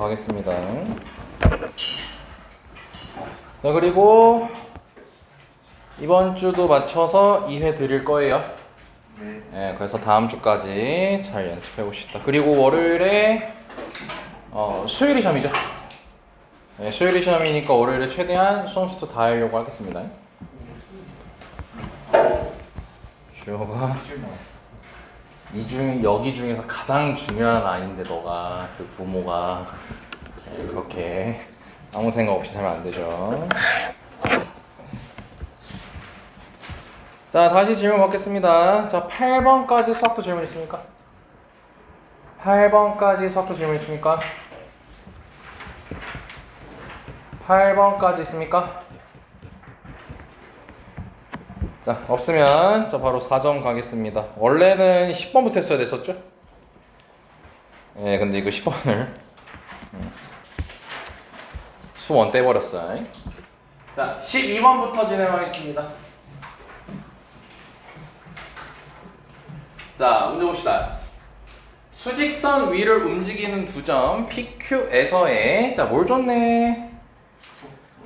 하겠습니다. 자, 그리고 이번 주도 맞춰서 2회 드릴 거예요. 네, 그래서 다음 주까지 잘 연습해 봅시다. 그리고 월요일에 수요일이 시험이죠. 네, 수요일이 시험이니까 월요일에 최대한 수험수도 다 하려고 하겠습니다. 주호가 여기 중에서 가장 중요한 아이인데 너가 그 부모가 그렇게 아무 생각 없이 살면 안 되죠. 자, 다시 질문 받겠습니다. 자, 8번까지 수학도 질문 있습니까? 8번까지 수학도 질문 있습니까? 8번까지 있습니까? 자, 없으면 자 바로 4점 가겠습니다. 원래는 10번부터 했어야 됐었죠? 예, 근데 이거 10번을 수원 떼버렸어요. 자, 12번부터 진행하겠습니다. 자, 문제 봅시다. 수직선 위를 움직이는 두 점 PQ에서의 자, 뭘 줬네?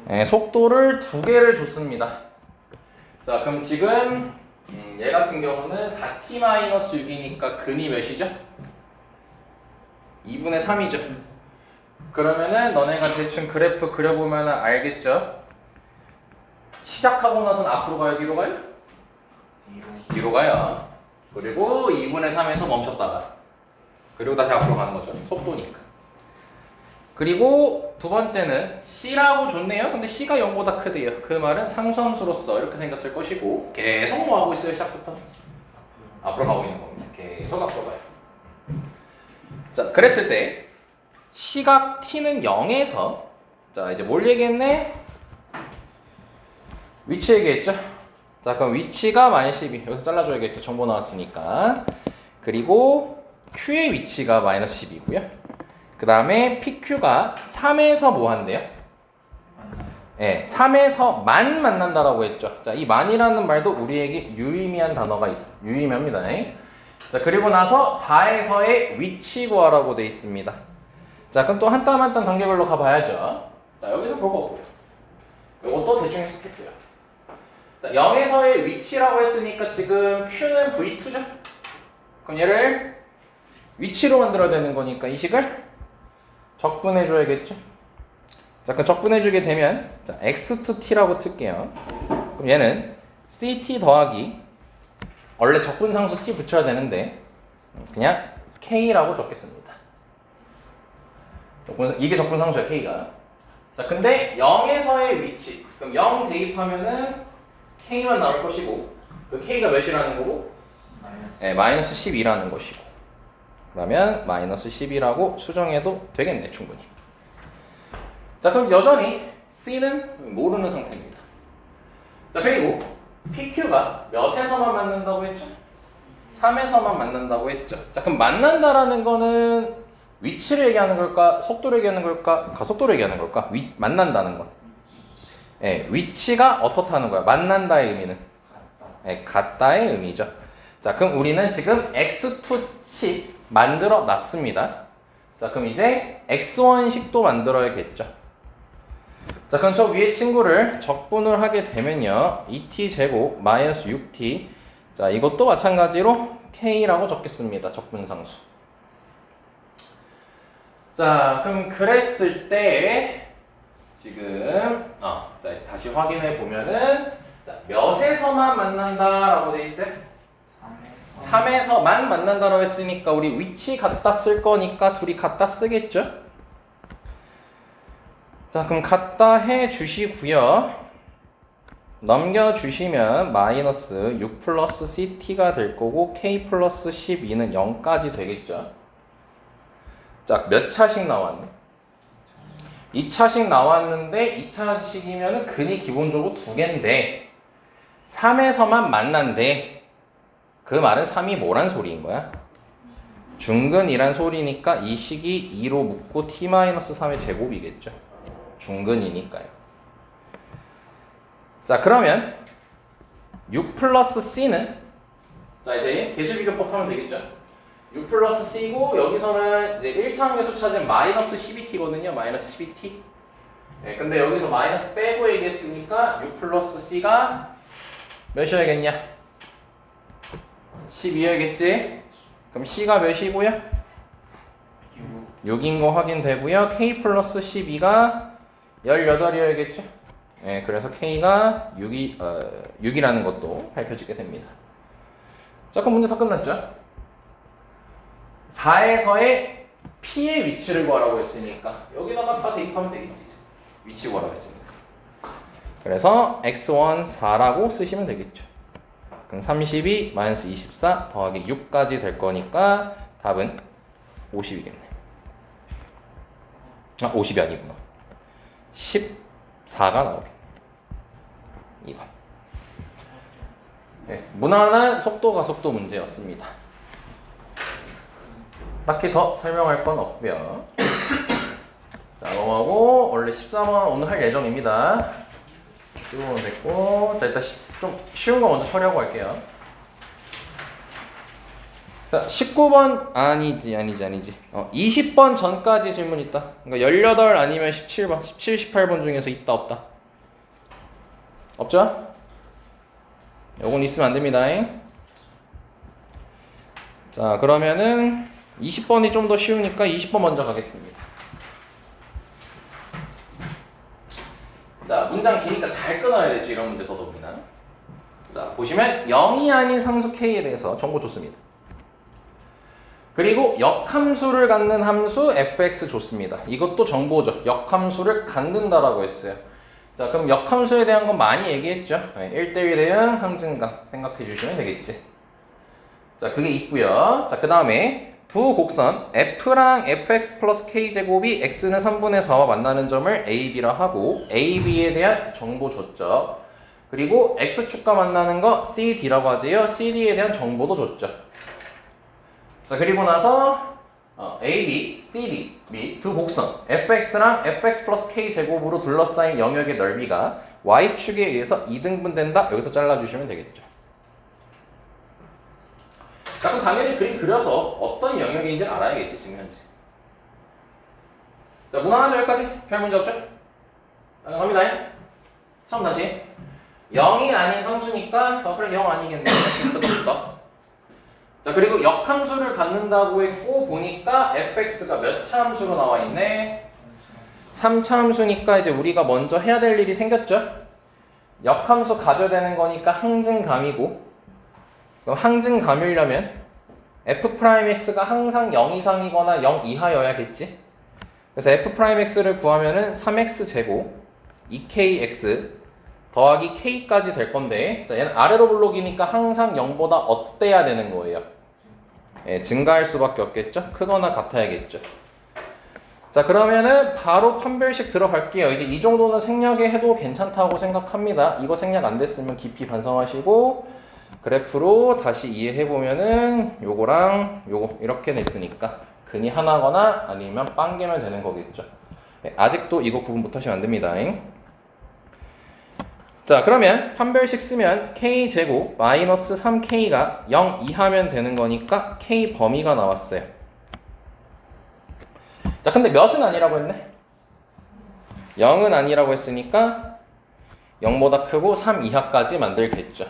예, 속도를 두 개를 줬습니다. 자, 그럼 지금 얘 같은 경우는 4t-6이니까 근이 몇이죠? 2분의 3이죠. 그러면은 너네가 대충 그래프 그려보면 알겠죠? 시작하고 나서는 앞으로 가요? 뒤로 가요? 뒤로 가요. 그리고 2분의 3에서 멈췄다가 그리고 다시 앞으로 가는 거죠. 속도니까. 그리고 두 번째는 C라고 줬네요. 근데 C가 0보다 크대요. 그 말은 상수함수로서 이렇게 생겼을 것이고 계속 뭐 하고 있어요? 시작부터? 앞으로 가고 있는 겁니다. 계속 앞으로 가요. 자, 그랬을 때 시각 T는 0에서 자, 이제 뭘 얘기했네? 위치 얘기했죠? 자, 그럼 위치가 마이너스 12. 여기서 잘라줘야겠죠. 정보 나왔으니까. 그리고 Q의 위치가 마이너스 10이고요. 그 다음에 PQ가 3에서 뭐 한대요? 네, 3에서 만 만난다라고 했죠. 자, 이 만이라는 말도 우리에게 유의미한 단어가 유의미합니다. 자, 그리고 나서 4에서의 위치 구하라고 되어 있습니다. 자, 그럼 또 한 땀 한 땀 단계별로 가봐야죠. 자, 여기서 별거 없고요. 이것도 대충 해석했고요. 자, 0에서의 위치라고 했으니까 지금 Q는 V2죠? 그럼 얘를 위치로 만들어야 되는 거니까 이 식을 적분해줘야겠죠? 자, 그럼 적분해주게 되면 자, x2t라고 틀게요. 그럼 얘는 ct 더하기 원래 적분상수 c 붙여야 되는데 그냥 k라고 적겠습니다. 이게 적분상수야, k가. 자, 근데 0에서의 위치 그럼 0 대입하면은 k만 나올 것이고 그 k가 몇이라는 거고? 네, 마이너스 12라는 것이고 그러면 마이너스 10이라고 수정해도 되겠네, 충분히. 자, 그럼 여전히 C는 모르는 상태입니다. 자, 그리고 PQ가 몇에서만 만난다고 했죠? 3에서만 만난다고 했죠. 자, 그럼 만난다라는 거는 위치를 얘기하는 걸까? 속도를 얘기하는 걸까? 속도를 얘기하는 걸까? 만난다는 건. 네, 위치가 어떻다는 거야? 만난다의 의미는? 네, 같다의 의미죠. 자, 그럼 우리는 지금 x2식 만들어 놨습니다. 자, 그럼 이제 x1식도 만들어야겠죠. 자, 그럼 저 위에 친구를 적분을 하게 되면요 2t제곱 마이너스 6t 자, 이것도 마찬가지로 k라고 적겠습니다. 적분상수. 자, 그럼 그랬을 때 지금 자, 다시 확인해 보면은 자, 몇에서만 만난다라고 돼 있어요? 3에서만 만난다고 했으니까 우리 위치 갖다 쓸 거니까 둘이 갖다 쓰겠죠? 자, 그럼 갖다 해 주시고요. 넘겨주시면 마이너스 6 플러스 CT가 될 거고 K 플러스 12는 0까지 되겠죠? 자, 몇 차씩 나왔네? 2차씩 나왔는데 2차씩이면 근이 기본적으로 2개인데 3에서만 만난대. 그 말은 3이 뭐란 소리인 거야? 중근이란 소리니까 이 식이 2로 묶고 t-3의 제곱이겠죠. 중근이니까요. 자, 그러면 6 플러스 c는 자, 이제 계수비교법 하면 되겠죠. U 플러스 C고 여기서는 이제 1차함계수 찾은 마이너스 12T거든요. 마이너스 12T. 네, 근데 여기서 마이너스 빼고 얘기했으니까 U 플러스 C가 몇이어야겠냐? 12여야겠지? 그럼 C가 몇이고요? 6인 거 확인되고요. K 플러스 12가 18이어야겠죠? 네, 그래서 K가 6이라는 것도 밝혀지게 됩니다. 자, 그럼 문제 다 끝났죠? 4에서의 P의 위치를 구하라고 했으니까 여기다가 4 대입하면 되겠지. 위치 구하라고 했으니까. 그래서 x1 4라고 쓰시면 되겠죠. 그럼 32 마이너스 24 더하기 6까지 될 거니까 답은 50이겠네. 아, 50이 아니구나. 14가 나오겠네. 이거. 네, 무난한 속도 가속도 문제였습니다. 딱히 더 설명할 건 없고요. 자, 넘어가고 원래 13번 오늘 할 예정입니다. 15번 됐고, 자, 일단 좀 쉬운 거 먼저 처리하고 갈게요. 자, 19번 아니지 20번 전까지 질문 있다. 그러니까 18 아니면 17번 17, 18번 중에서 있다 없다? 없죠? 요건 있으면 안 됩니다. 자, 그러면은 20번이 좀 더 쉬우니까 20번 먼저 가겠습니다. 자, 문장 기니까 잘 끊어야 되죠. 이런 문제 더더욱이나. 자, 보시면 0이 아닌 상수 K에 대해서 정보 줬습니다. 그리고 역함수를 갖는 함수 fx 줬습니다. 이것도 정보죠. 역함수를 갖는다라고 했어요. 자, 그럼 역함수에 대한 건 많이 얘기했죠. 1대1 대응 항증강 생각해 주시면 되겠지. 자, 그게 있고요. 자, 그 다음에 두 곡선 f랑 fx 플러스 k제곱이 x는 3분의 4와 만나는 점을 a, b라 하고 a, b에 대한 정보 줬죠. 그리고 x축과 만나는 거 c, d라고 하지요. c, d에 대한 정보도 줬죠. 자, 그리고 나서 a, b, c, d 및 두 곡선 fx랑 fx 플러스 k제곱으로 둘러싸인 영역의 넓이가 y축에 의해서 2등분된다. 여기서 잘라주시면 되겠죠. 자, 그럼 당연히 그림 그려서 어떤 영역인지를 알아야겠지, 지금 현재. 자, 무난하죠, 여기까지? 별 문제 없죠? 자, 갑니다. 처음 다시. 0이 아닌 상수니까, 그래, 0 아니겠네. 자, 그리고 역함수를 갖는다고 했고, 보니까 fx가 몇 차 함수로 나와 있네? 3차 함수니까 이제 우리가 먼저 해야 될 일이 생겼죠? 역함수 가져야 되는 거니까 항증감이고, 그럼 항증감이려면 f'x가 항상 0 이상이거나 0 이하여야겠지? 그래서 f'x를 구하면은 3x제곱 2kx 더하기 k까지 될 건데, 자, 얘는 아래로 블록이니까 항상 0보다 어때야 되는 거예요? 예, 증가할 수밖에 없겠죠? 크거나 같아야겠죠? 자, 그러면은 바로 판별식 들어갈게요. 이제 이 정도는 생략에 해도 괜찮다고 생각합니다. 이거 생략 안 됐으면 깊이 반성하시고 그래프로 다시 이해해보면은 요거랑 요거 이렇게 냈으니까 근이 하나거나 아니면 빵개면 되는 거겠죠. 네, 아직도 이거 구분 못하시면 안됩니다. 자, 그러면 판별식 쓰면 k제곱 마이너스 3k가 0 이하면 되는 거니까 k 범위가 나왔어요. 자, 근데 몇은 아니라고 했네? 0은 아니라고 했으니까 0보다 크고 3 이하까지 만들겠죠.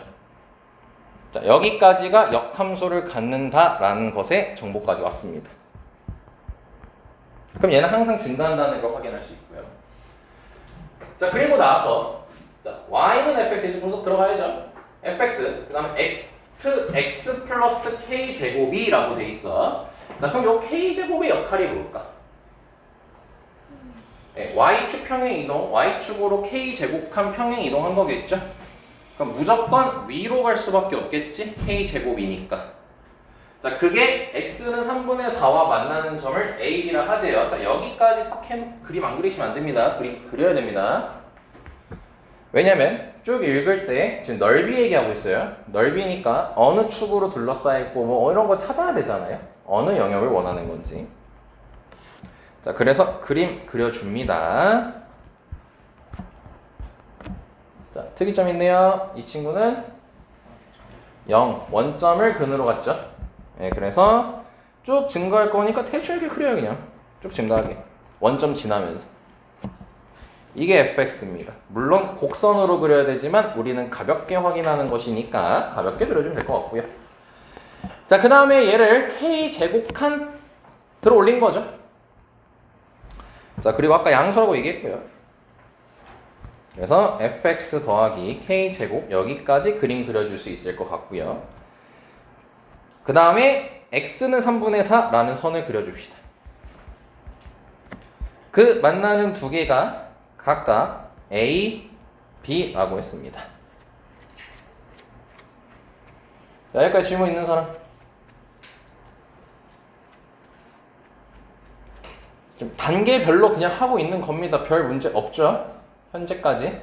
자, 여기까지가 역함수를 갖는다라는 것의 정보까지 왔습니다. 그럼 얘는 항상 증가한다는 걸 확인할 수 있고요. 자, 그리고 나서 자, y는 fx 분석 들어가야죠. fx, 그 다음에 x 플러스 k제곱이라고 돼 있어. 자, 그럼 요 k제곱의 역할이 뭘까? 네, y축 평행 이동, y축으로 k제곱한 평행 이동한 거겠죠? 그럼 무조건 위로 갈 수밖에 없겠지? k제곱이니까. 자, 그게 x는 3분의 4와 만나는 점을 a, b라 하재요. 자, 여기까지 딱 해놓고 그림 안 그리시면 안 됩니다. 그림 그려야 됩니다. 왜냐면 쭉 읽을 때 지금 넓이 얘기하고 있어요. 넓이니까 어느 축으로 둘러싸여있고 뭐 이런 거 찾아야 되잖아요. 어느 영역을 원하는 건지. 자, 그래서 그림 그려줍니다. 자, 특이점 있네요. 이 친구는 0, 원점을 근으로 갔죠. 네, 그래서 쭉 증가할 거니까 대충 이렇게 그려요. 그냥 쭉 증가하게 원점 지나면서. 이게 fx입니다. 물론 곡선으로 그려야 되지만 우리는 가볍게 확인하는 것이니까 가볍게 그려주면 될 것 같고요. 자, 그 다음에 얘를 k제곱칸 들어 올린 거죠. 자, 그리고 아까 양수라고 얘기했고요. 그래서 fx 더하기 k제곱 여기까지 그림 그려줄 수 있을 것 같고요. 그 다음에 x는 3분의 4라는 선을 그려줍시다. 그 만나는 두 개가 각각 a, b라고 했습니다. 자, 여기까지 질문 있는 사람? 지금 단계별로 그냥 하고 있는 겁니다. 별 문제 없죠? 현재까지.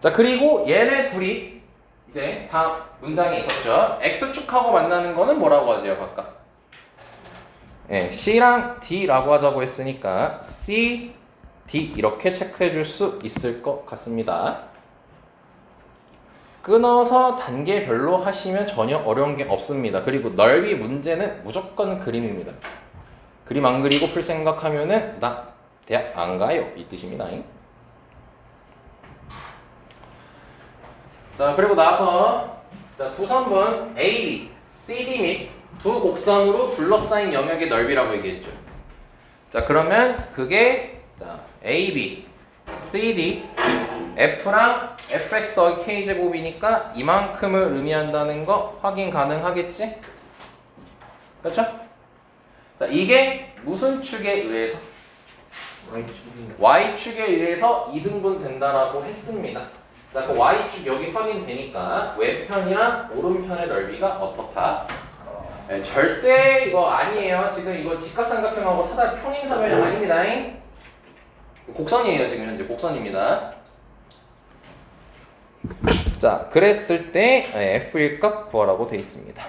자, 그리고 얘네 둘이 이제 다 문장에 있었죠. x축하고 만나는 거는 뭐라고 하죠, 각각? 네, C랑 D라고 하자고 했으니까 C, D 이렇게 체크해 줄 수 있을 것 같습니다. 끊어서 단계별로 하시면 전혀 어려운 게 없습니다. 그리고 넓이 문제는 무조건 그림입니다. 그림 안 그리고 풀 생각하면은 나 대학 안 가요 이 뜻입니다. 자, 그리고 나서 두 선분 AB, CD 및 두 곡선으로 둘러싸인 영역의 넓이라고 얘기했죠. 자, 그러면 그게 자, AB, CD, F랑 fx 더하기 k제곱이니까 이만큼을 의미한다는 거 확인 가능하겠지? 그렇죠? 자, 이게 무슨 축에 의해서? y축에 의해서 이등분 된다라고 했습니다. 자, 그 y축 여기 확인되니까 왼편이랑 오른편의 넓이가 어떻다? 네, 절대 이거 아니에요. 지금 이거 직각삼각형하고 사다 평행사변형 아닙니다. 곡선이에요. 지금 현재 곡선입니다. 자, 그랬을 때 f의 값 구하라고 돼 있습니다.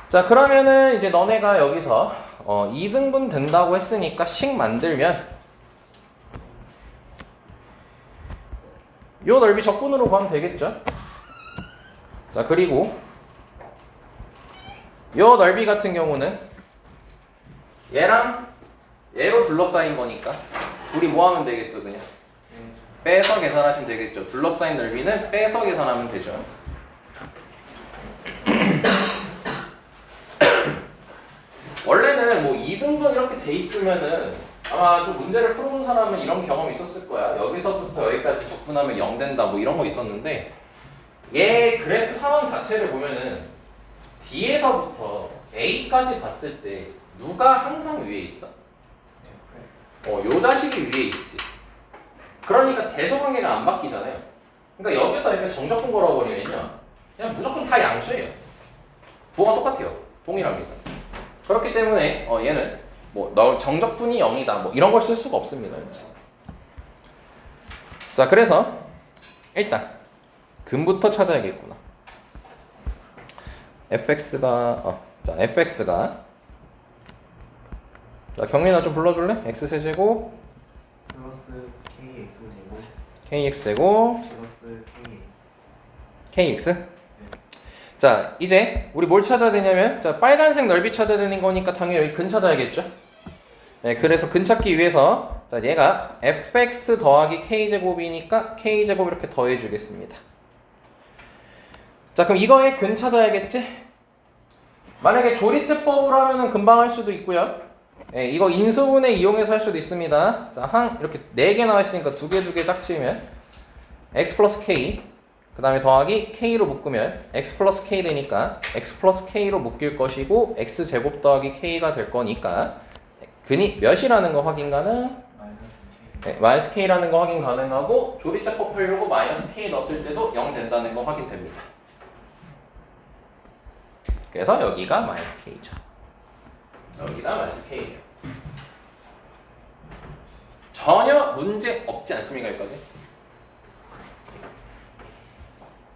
자, 그러면은 이제 너네가 여기서 2등분 된다고 했으니까 식 만들면 요 넓이 적분으로 구하면 되겠죠? 자, 그리고 요 넓이 같은 경우는 얘랑 얘로 둘러싸인 거니까 둘이 뭐 하면 되겠어? 그냥 빼서 계산하시면 되겠죠. 둘러싸인 넓이는 빼서 계산하면 되죠. 원래는 뭐 2등분 이렇게 돼 있으면은 아마 좀 문제를 풀어본 사람은 이런 경험이 있었을 거야. 여기서부터 여기까지 적분하면 0 된다 뭐 이런 거 있었는데 얘 그래프 상황 자체를 보면은 D에서부터 A까지 봤을 때 누가 항상 위에 있어? 요 자식이 위에 있지. 그러니까 대소관계가 안 바뀌잖아요. 그러니까 여기서 약간 정적분 걸어버리면요 그냥 무조건 다 양수예요. 부호가 똑같아요. 동일합니다. 그렇기 때문에 얘는 뭐 정적분이 0이다 뭐 이런 걸 쓸 수가 없습니다. 이제. 자, 그래서 일단 근부터 찾아야겠구나. fx가 자, 경민아 좀 불러줄래? x세제곱 플러스 kx제곱 kx제곱 플러스 kx. 자, 이제 우리 뭘 찾아야 되냐면 자, 빨간색 넓이 찾아야 되는 거니까 당연히 여기 근 찾아야겠죠? 네, 그래서 근 찾기 위해서 자, 얘가 fx 더하기 k제곱이니까 k제곱 이렇게 더해 주겠습니다. 자, 그럼 이거의 근 찾아야겠지? 만약에 조리제법으로 하면은 금방 할 수도 있고요. 네, 이거 인수분해 이용해서 할 수도 있습니다. 자, 이렇게 4개 나와 있으니까 2개 짝지으면 x 플러스 k 그 다음에 더하기 k로 묶으면 x 플러스 k 되니까 x 플러스 k로 묶일 것이고 x 제곱 더하기 k가 될 거니까 근이 몇이라는 거 확인 가능? 네, 마이너스 k라는 거 확인 가능하고 조리제법 하려고 마이너스 k 넣었을 때도 0 된다는 거 확인됩니다. 그래서 여기가 마이너스 k죠. 여기가 마이너스 k예요. 전혀 문제 없지 않습니까? 여기까지?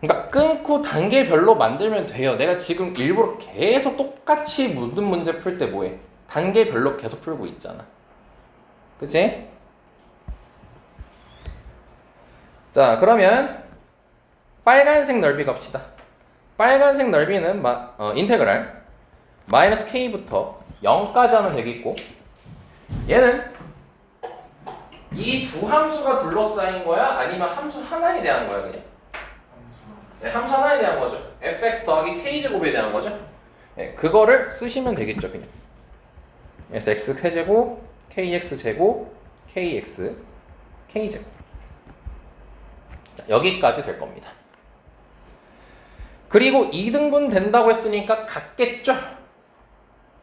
그러니까 끊고 단계별로 만들면 돼요. 내가 지금 일부러 계속 똑같이 모든 문제 풀 때 뭐해? 단계별로 계속 풀고 있잖아. 그치? 자, 그러면 빨간색 넓이 갑시다. 빨간색 넓이는 인테그랄 마이너스 k부터 0까지 하면 되겠고, 얘는 이 두 함수가 둘러싸인 거야? 아니면 함수 하나에 대한 거야 그냥? 네, 함수 하나에 대한 거죠. fx 더하기 k제곱에 대한 거죠. 네, 그거를 쓰시면 되겠죠 그냥. 그래서 x 세제곱, kx제곱, kx, k제곱. 자, 여기까지 될 겁니다. 그리고 2등분 된다고 했으니까 같겠죠?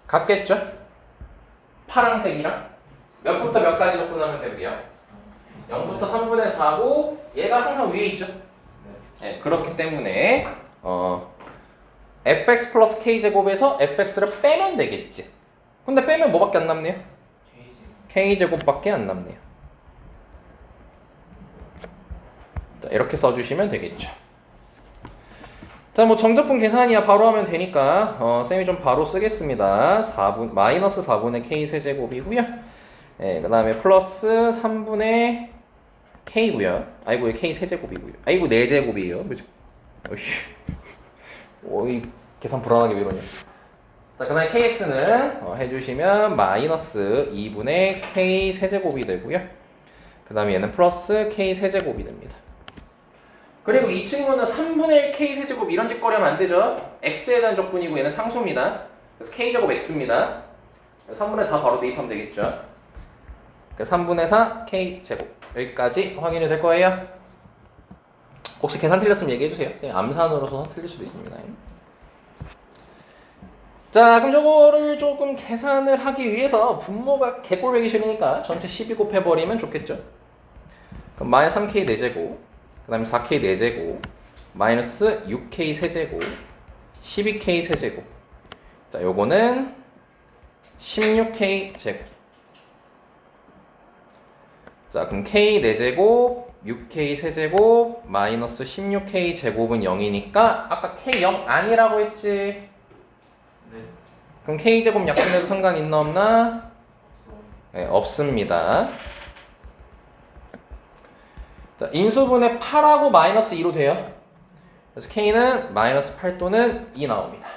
같겠죠? 파란색이랑 몇부터 몇까지 접근하면 되고요. 0부터 3분의 4고 얘가 항상 위에 있죠? 네, 그렇기 때문에 fx 플러스 k제곱에서 fx를 빼면 되겠지. 근데 빼면 뭐밖에 안 남네요? k제곱밖에 안 남네요. 자, 이렇게 써주시면 되겠죠. 자, 뭐 정적분 계산이야 바로 하면 되니까 쌤이 좀 바로 쓰겠습니다. 마이너스 4분의 k 세제곱이고요. 네, 그 다음에 플러스 3분의 k고요. 아이고 k 세제곱이고요. 아이고 4제곱이에요. 어이씨. 어이 계산 불안하게 왜 이러냐. 자, 그 다음에 kx는 해주시면 마이너스 2분의 k 세제곱이 되고요. 그 다음에 얘는 플러스 k 세제곱이 됩니다. 그리고 이 친구는 3분의 1 k 세제곱 이런 짓거리 하면 안 되죠. x에 대한 적분이고 얘는 상수입니다. 그래서 k제곱 x입니다. 3분의 4 바로 대입하면 되겠죠. 3분의 4 k제곱 여기까지 확인이 될 거예요. 혹시 계산 틀렸으면 얘기해주세요. 암산으로서 틀릴 수도 있습니다. 자, 그럼 요거를 조금 계산을 하기 위해서 분모가 개꼴배기 싫으니까 전체 12 곱해버리면 좋겠죠. 그럼 마이너스 3k 4제곱, 그 다음에 4k 4제곱, 마이너스 6k 세제곱, 12k 세제곱. 자, 요거는 16k 제곱. 자, 그럼 k 4제곱, 6k 세제곱, 마이너스 16k 제곱은 0이니까 아까 k 0 아니라고 했지? 네. 그럼 k제곱 약분해도 상관 있나 없나? 네, 없습니다. 자, 인수분해 8하고 마이너스 2로 돼요. 그래서 k는 마이너스 8 또는 2 나옵니다.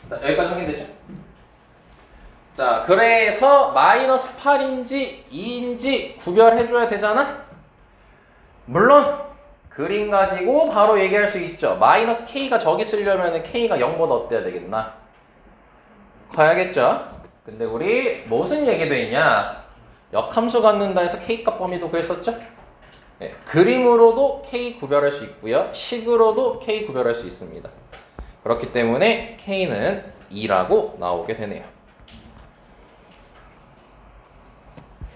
자, 여기까지 확인되죠? 자, 그래서 마이너스 8인지 2인지 구별해줘야 되잖아? 물론 그림 가지고 바로 얘기할 수 있죠. 마이너스 k가 저기 쓰려면 k가 0보다 어때야 되겠나? 커야겠죠? 근데 우리 무슨 얘기도 있냐? 역함수 갖는다 해서 k값 범위도 구했었죠? 네, 그림으로도 k 구별할 수 있고요. 식으로도 k 구별할 수 있습니다. 그렇기 때문에 k는 2라고 나오게 되네요.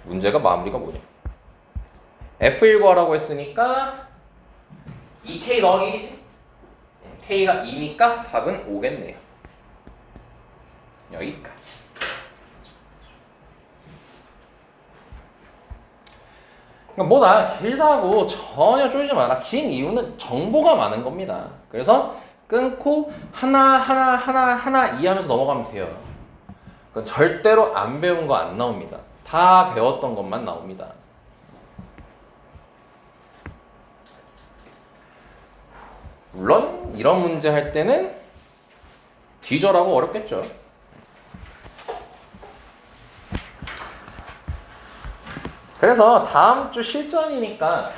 문제가 마무리가 뭐냐? F1 구하라고 했으니까 2K 더하기 1이지? K가 2니까 답은 5겠네요. 여기까지. 그러니까 뭐다 길다고 전혀 쫄지 마라. 긴 이유는 정보가 많은 겁니다. 그래서 끊고 하나 이해하면서 넘어가면 돼요. 그러니까 절대로 안 배운 거 안 나옵니다. 다 배웠던 것만 나옵니다. 물론 이런 문제 할 때는 뒤져라고 어렵겠죠. 그래서 다음 주 실전이니까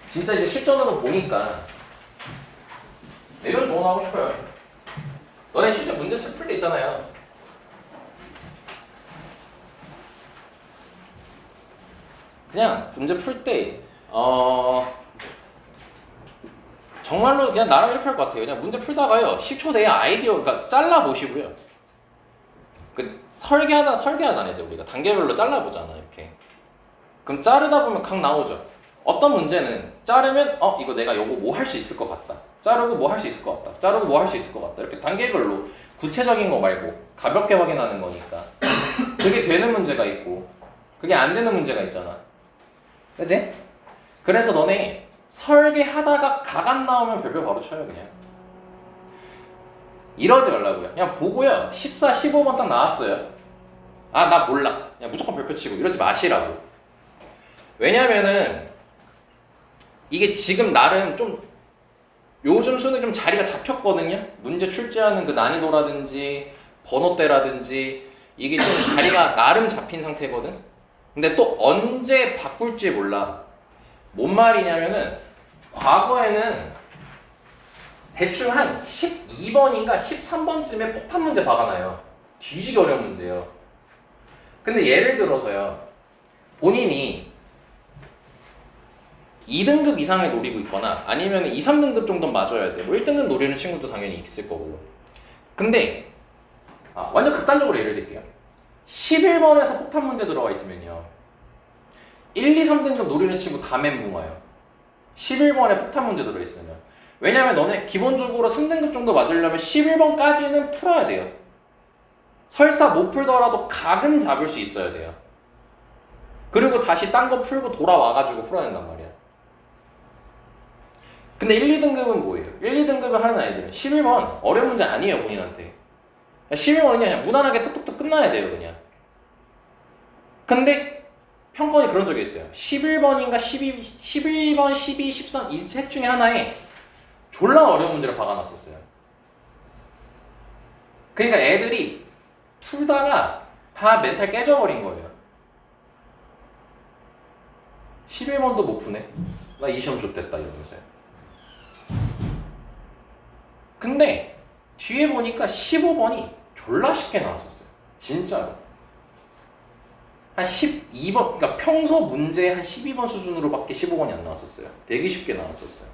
진짜 이제 실전으로 보니까 이런 조언하고 싶어요. 너네 실제 문제 풀 때 있잖아요. 그냥 문제 풀 때 정말로 그냥 나랑 이렇게 할 것 같아요. 그냥 문제 풀다가요 10초 내에 아이디어 그러니까 잘라 보시고요. 그 설계하잖아요. 이제 우리가 단계별로 잘라 보잖아 이렇게. 그럼 자르다 보면 각 나오죠. 어떤 문제는 자르면 이거 내가 요거 뭐 할 수 있을 것 같다. 자르고 뭐 할 수 있을 것 같다. 자르고 뭐 할 수 있을 것 같다. 이렇게 단계별로 구체적인 거 말고 가볍게 확인하는 거니까 그게 되는 문제가 있고 그게 안 되는 문제가 있잖아. 그치? 그래서 너네 설계하다가 각 안 나오면 별표 바로 쳐요 그냥. 이러지 말라고요. 그냥 보고요 14, 15번 딱 나왔어요. 아 나 몰라. 그냥 무조건 별표 치고 이러지 마시라고. 왜냐면은 이게 지금 나름 좀 요즘 수능 좀 자리가 잡혔거든요. 문제 출제하는 그 난이도라든지 번호대라든지 이게 좀 자리가 나름 잡힌 상태거든. 근데 또 언제 바꿀지 몰라. 뭔 말이냐면은 과거에는 대충 한 12번인가 13번쯤에 폭탄 문제 박아놔요. 뒤지기 어려운 문제예요. 근데 예를 들어서요. 본인이 2등급 이상을 노리고 있거나 아니면 2, 3등급 정도는 맞아야 돼. 뭐 1등급 노리는 친구도 당연히 있을 거고. 근데 완전 극단적으로 예를 들게요. 11번에서 폭탄 문제 들어가 있으면요. 1, 2, 3등급 노리는 친구 다 멘붕 와요. 11번에 폭탄 문제 들어있으면. 왜냐면 너네 기본적으로 3등급 정도 맞으려면 11번까지는 풀어야 돼요. 설사 못 풀더라도 각은 잡을 수 있어야 돼요. 그리고 다시 딴 거 풀고 돌아와가지고 풀어야 된단 말이야. 근데 1, 2등급은 뭐예요? 1, 2등급을 하는 아이들은 11번 어려운 문제 아니에요, 본인한테. 11번은 그냥 무난하게 뚝뚝뚝 끝나야 돼요, 그냥. 근데 평가원이 그런 적이 있어요. 11번인가 11번, 12, 13 이 셋 중에 하나에 졸라 어려운 문제를 박아놨었어요. 그러니까 애들이 풀다가 다 멘탈 깨져버린 거예요. 11번도 못 푸네? 나 이 시험 좆됐다 이러면서요. 근데 뒤에 보니까 15번이 졸라 쉽게 나왔었어요. 진짜로. 한 12번, 그러니까 평소 문제 한 12번 수준으로밖에 15번이 안 나왔었어요. 되게 쉽게 나왔었어요.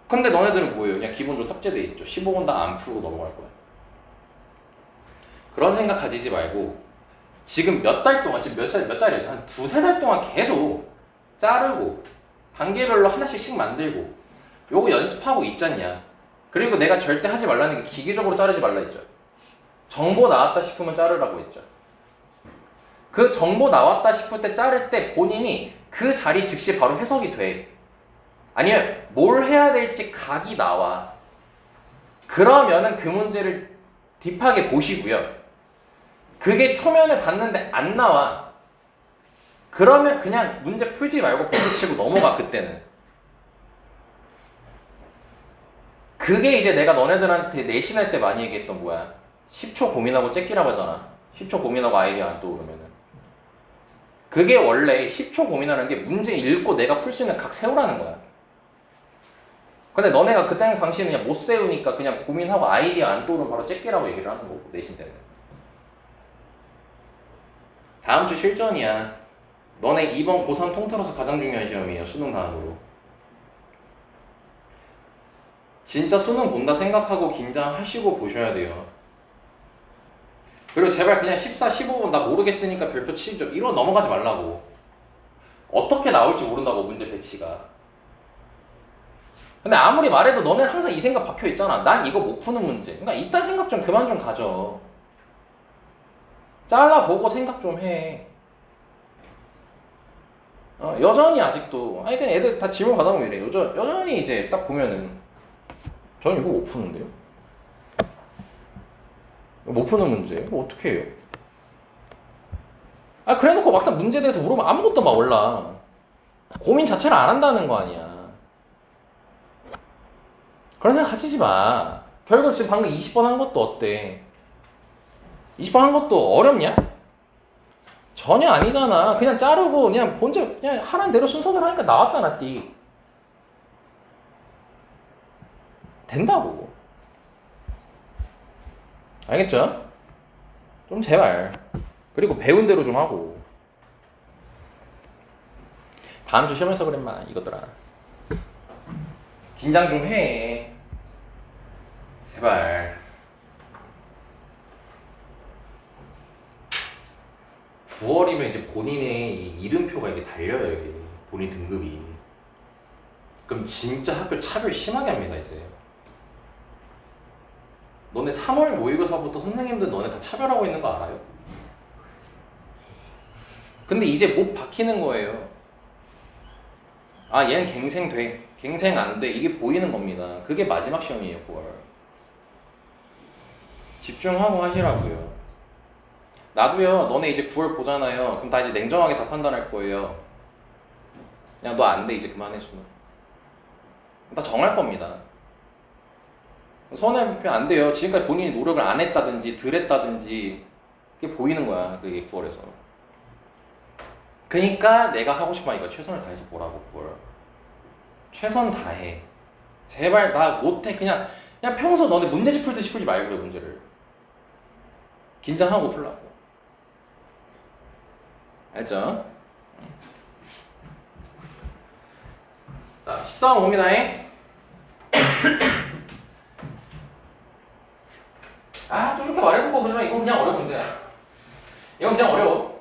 근데 너네들은 뭐예요? 그냥 기본적으로 탑재돼 있죠. 15번 다 안 풀고 넘어갈 거야. 그런 생각 가지지 말고 지금 몇 달 동안, 지금 몇 달이죠? 한 두세 달 동안 계속 자르고 단계별로 하나씩 만들고 요거 연습하고 있잖냐. 그리고 내가 절대 하지 말라는 게 기계적으로 자르지 말라 했죠. 정보 나왔다 싶으면 자르라고 했죠. 그 정보 나왔다 싶을 때 자를 때 본인이 그 자리 즉시 바로 해석이 돼. 아니면 뭘 해야 될지 각이 나와. 그러면은 그 문제를 딥하게 보시고요. 그게 초면에 봤는데 안 나와. 그러면 그냥 문제 풀지 말고 보수 치고 넘어가, 그때는. 그게 이제 내가 너네들한테 내신할 때 많이 얘기했던 거야. 10초 고민하고 째끼라고 하잖아. 10초 고민하고 아이디어 안 떠오르면은. 그게 원래 10초 고민하는 게 문제 읽고 내가 풀 수 있는 각 세우라는 거야. 근데 너네가 그 당시는 그냥 못 세우니까 그냥 고민하고 아이디어 안 떠오르면 바로 째끼라고 얘기를 하는 거고, 내신 때는. 다음 주 실전이야. 너네 이번 고3 통틀어서 가장 중요한 시험이에요. 수능 다음으로. 진짜 수능 본다 생각하고 긴장하시고 보셔야 돼요. 그리고 제발 그냥 14, 15번 나 모르겠으니까 별표 7점 이러 넘어가지 말라고. 어떻게 나올지 모른다고, 문제 배치가. 근데 아무리 말해도 너네는 항상 이 생각 박혀 있잖아. 난 이거 못 푸는 문제. 그러니까 이딴 생각 좀 그만 좀 가져. 잘라보고 생각 좀 해. 여전히 아직도 아니 그냥 애들 다 질문 받아보면 이래. 여전히 이제 딱 보면은 저는 이거 못 푸는데요. 못 푸는 문제 이거 어떻게 해요? 그래놓고 막상 문제에 대해서 물으면 아무것도 막 몰라. 고민 자체를 안 한다는 거 아니야. 그런 생각 가지지 마. 결국 지금 방금 20번 한 것도 어때? 20번 한 것도 어렵냐? 전혀 아니잖아. 그냥 자르고 그냥 본체 그냥 하라는 대로 순서대로 하니까 나왔잖아. 띠. 된다고. 알겠죠? 좀 제발. 그리고 배운 대로 좀 하고. 다음 주 시험에서 그랬마 이것들아. 긴장 좀 해. 제발. 9월이면 이제 본인의 이 이름표가 이게 달려요, 이게. 본인 등급이. 그럼 진짜 학교 차별 심하게 합니다, 이제. 너네 3월 모의고사부터 선생님들 너네 다 차별하고 있는 거 알아요? 근데 이제 못 박히는 거예요. 얘는 갱생 돼. 갱생 안 돼. 이게 보이는 겁니다. 그게 마지막 시험이에요, 9월. 집중하고 하시라고요. 나도요, 너네 이제 9월 보잖아요. 그럼 다 이제 냉정하게 다 판단할 거예요. 야, 너 안 돼. 이제 그만해, 수능. 다 정할 겁니다. 선행표 안 돼요. 지금까지 본인이 노력을 안 했다든지 덜 했다든지 그게 보이는 거야. 그게 9월에서. 그니까 내가 하고 싶은 이거 최선을 다해서 보라고 9월. 최선 다해. 제발 나 못해. 그냥 평소 너네 문제집 풀듯이 풀지 말고 그래 문제를. 긴장하고 풀라고. 알죠? 자, 14번 봅니다. 좀 이렇게 말해보고 그러면 이건 그냥 어려운 문제야. 이건 그냥 어려워.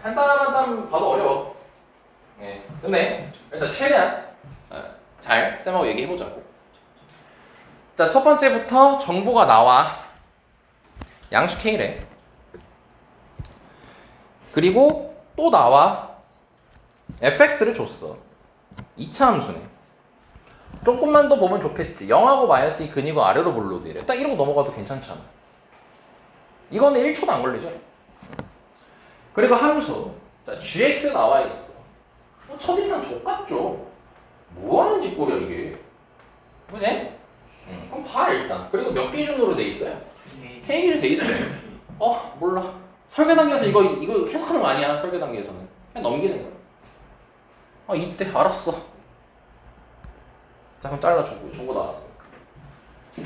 한 땀 한 땀 봐도 어려워. 근데 일단 최대한 잘 쌤하고 얘기해보자고. 자, 첫 번째부터 정보가 나와. 양수 K래. 그리고 또 나와. fx를 줬어. 2차 함수네. 조금만 더 보면 좋겠지. 0하고 마이너스 2 근이고 아래로 볼로도 이래. 딱 이러고 넘어가도 괜찮잖아. 이거는 1초도 안 걸리죠. 그리고 함수. 자, gx 나와 있어. 첫인상 족같죠. 뭐하는 짓거리야 이게. 그지? 그럼 봐 일단. 그리고 몇 기준으로 돼 있어요? K로 돼 있어요. 몰라. 설계 단계에서 이거 해석하는 거 아니야. 설계 단계에서는 그냥 넘기는 거야. 이때 알았어. 자, 그럼 잘라주고 정보 나왔어.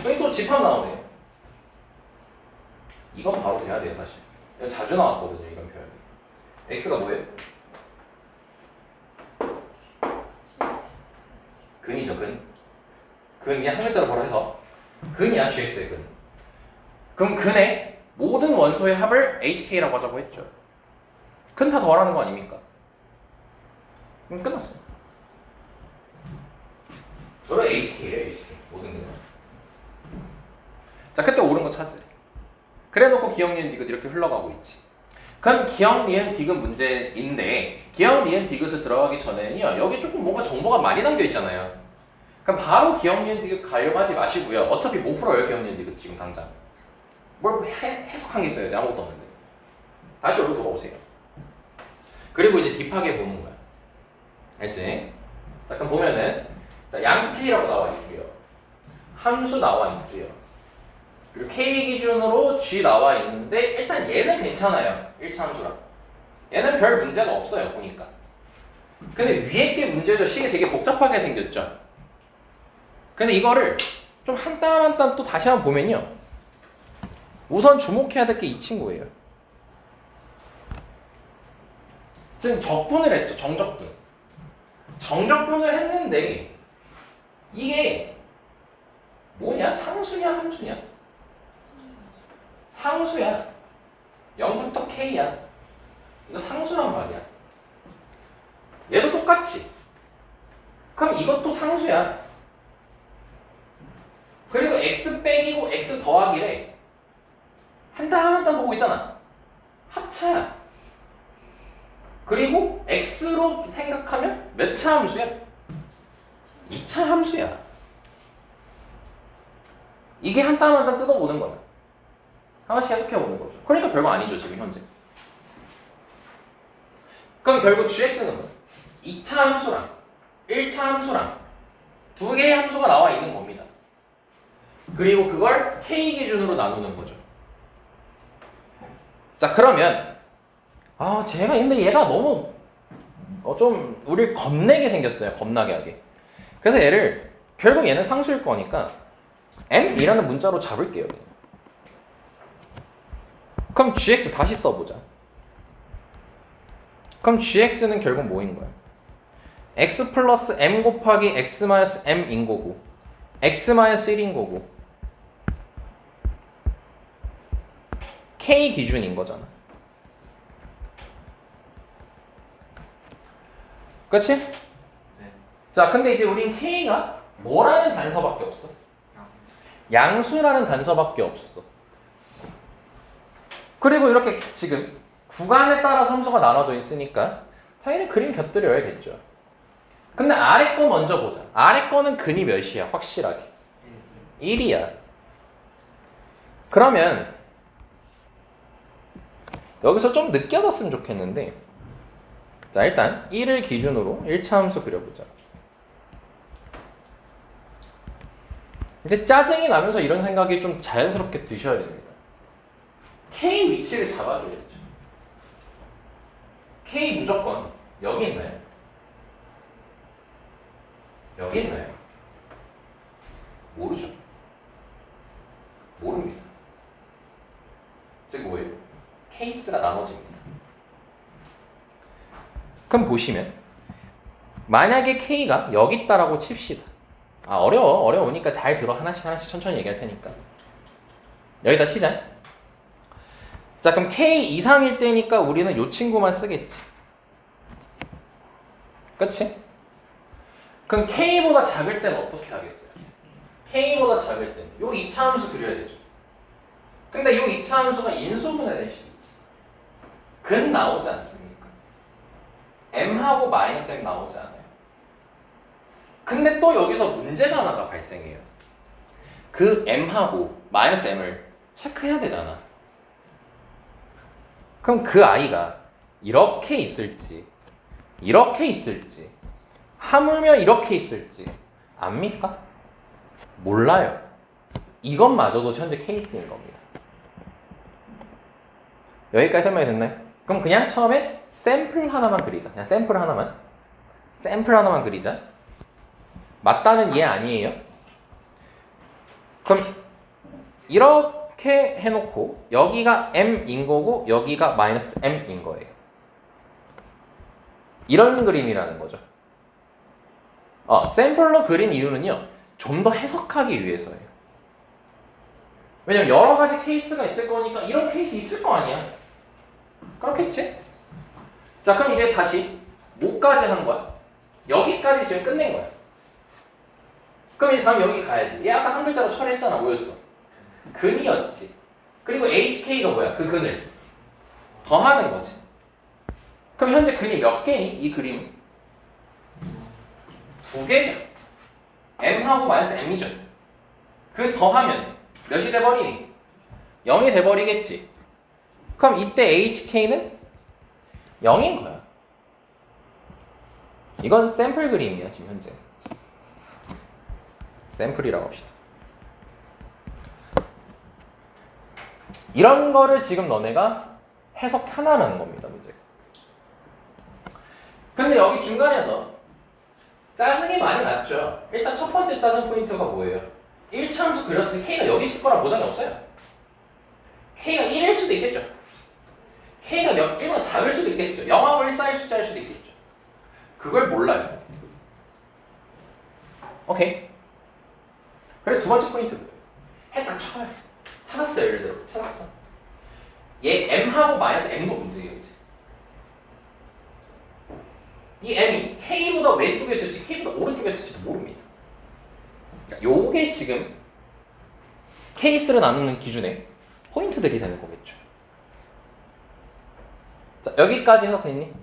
여기 또 집합 나오네요. 이건 바로 돼야 돼요 사실. 이건 자주 나왔거든요 이런 표현. x가 뭐예요? 근이죠 근. 근이 한 글자로 바로 해서 근이야 gx의 근. 그럼 근의 모든 원소의 합을 hk라고 하자고 했죠. 근 다 더하라는 거 아닙니까? 그럼 끝났어. 서로 hk래 hk 모든 근은. 자, 그때 옳은 거 찾으래. 그래놓고 기억 니은 디귿 이렇게 흘러가고 있지. 그럼 기억 니은 디귿 문제인데 기억 니은 디귿을 들어가기 전에는요 여기 조금 뭔가 정보가 많이 담겨 있잖아요. 그럼 바로 기억 니은 디귿 가려고 하지 마시고요. 어차피 못 풀어요 기억 니은 디귿 지금 당장. 뭘 해석한 게 있어야지. 아무것도 없는데. 다시 여기로 돌아오세요. 그리고 이제 딥하게 보는 거야. 알지? 자, 그럼 보면은 자, 양수 K라고 나와 있고요. 함수 나와 있고요. 그리고 K 기준으로 G 나와 있는데 일단 얘는 괜찮아요. 1차 함수랑. 얘는 별 문제가 없어요. 보니까. 근데 위에 게 문제죠. 식이 되게 복잡하게 생겼죠. 그래서 이거를 좀 한 땀 한 땀 또 다시 한번 보면요. 우선 주목해야 될 게 이 친구예요. 지금 적분을 했죠. 정적분. 정적분을 했는데 이게 뭐냐? 상수냐 함수냐? 상수야. 0부터 K야. 이거 상수란 말이야. 얘도 똑같이. 그럼 이것도 상수야. 그리고 X 빼기고 X 더하기래. 한 땀 한 땀 보고 있잖아. 합차야. 그리고 X로 생각하면 몇 차 함수야? 2차 함수야. 이게 한 땀 한 땀 뜯어보는 거야. 하나씩 해석해보는 거죠. 그러니까 별거 아니죠 지금 현재. 그럼 결국 gx는 뭐야? 2차 함수랑 1차 함수랑 두 개의 함수가 나와 있는 겁니다. 그리고 그걸 k 기준으로 나누는 거죠. 자, 그러면 제가 근데 얘가 너무 좀 우리를 겁내게 생겼어요. 겁나게 하게. 그래서 얘를 결국 얘는 상수일 거니까 m이라는 문자로 잡을게요. 그럼 gx 다시 써보자. 그럼 gx는 결국 뭐인 거야? x 플러스 m 곱하기 x 마이너스 m인 거고 x 마이너스 1인 거고 k 기준인 거잖아. 그렇지? 네. 자, 근데 이제 우린 k가 뭐라는 단서밖에 없어? 양수라는 단서밖에 없어. 그리고 이렇게 지금 구간에 따라 함수가 나눠져 있으니까 당연히 그림 곁들여야겠죠. 근데 아래 거 먼저 보자. 아래 거는 근이 몇이야? 확실하게 1이야. 그러면 여기서 좀 느껴졌으면 좋겠는데, 자, 일단 1을 기준으로 1차 함수 그려보자. 이제 짜증이 나면서 이런 생각이 좀 자연스럽게 드셔야 됩니다. K 위치를 잡아줘야죠. K 무조건 여기 있나요? 여기 있나요? 모르죠. 모릅니다. 즉 뭐예요? 케이스가 나눠집니다. 그럼 보시면 만약에 K가 여기 있다라고 칩시다. 어려우니까 잘 들어. 하나씩 천천히 얘기할 테니까. 여기다 치자. 자, 그럼 K 이상일 때니까 우리는 이 친구만 쓰겠지. 그치? 그럼 K보다 작을 때는 어떻게 하겠어요? K보다 작을 때는 요 이차함수 그려야 되죠. 근데 요 이차함수가 인수분해된 식이지. 근 나오지 않습니까? M하고 마이너스 M 나오지 않아요. 근데 또 여기서 문제가 하나가 발생해요. 그 M하고 마이너스 M을 체크해야 되잖아. 그럼 그 아이가 이렇게 있을지, 이렇게 있을지, 하물며 이렇게 있을지 압니까? 몰라요. 이것마저도 현재 케이스인 겁니다. 여기까지 설명이 됐나요? 그럼 그냥 처음에 샘플 하나만 그리자. 그냥 샘플 하나만 그리자. 맞다는 얘 아니에요? 그럼 이렇게 해놓고 여기가 M인 거고 여기가 마이너스 M인 거예요. 이런 그림이라는 거죠. 샘플로 그린 이유는요, 좀 더 해석하기 위해서예요. 왜냐면 여러 가지 케이스가 있을 거니까 이런 케이스 있을 거 아니야. 그렇겠지? 자, 그럼 이제 다시 뭐까지 한 거야? 여기까지 지금 끝낸 거야. 그럼 이제 다음 여기 가야지. 얘 아까 한 글자로 처리했잖아. 뭐였어? 근이었지. 그리고 HK가 뭐야? 그 근을 더하는 거지. 그럼 현재 근이 몇 개니? 이 그림 2개죠. M하고 마이너스 M이죠. 그 더하면 몇이 돼버리니? 0이 돼버리겠지. 그럼 이때 HK는 0인 거야. 이건 샘플 그림이야 지금 현재. 샘플이라고 합시다. 이런 거를 지금 너네가 해석하나라는 겁니다, 문제. 근데 여기 중간에서 짜증이 많이 났죠. 일단 첫 번째 짜증 포인트가 뭐예요? 1차함수 그렸을 때 K가 여기 있을 거란 보장이 없어요. K가 1일 수도 있겠죠. K가 1보다 작을 수도 있겠죠. 0하고 1 사이의 숫자일 수도 있겠죠. 그걸 몰라요. 오케이. 그래, 두 번째 포인트 뭐예요? 딱 쳐요. 찾았어요, 예를 들어. 찾았어. 얘 M하고 마이너스 M도 문제예요, 이제. 이 M이 K보다 왼쪽에 있을지 K보다 오른쪽에 있을지도 모릅니다. 요게 지금 케이스를 나누는 기준의 포인트들이 되는 거겠죠. 자, 여기까지 해석됐니?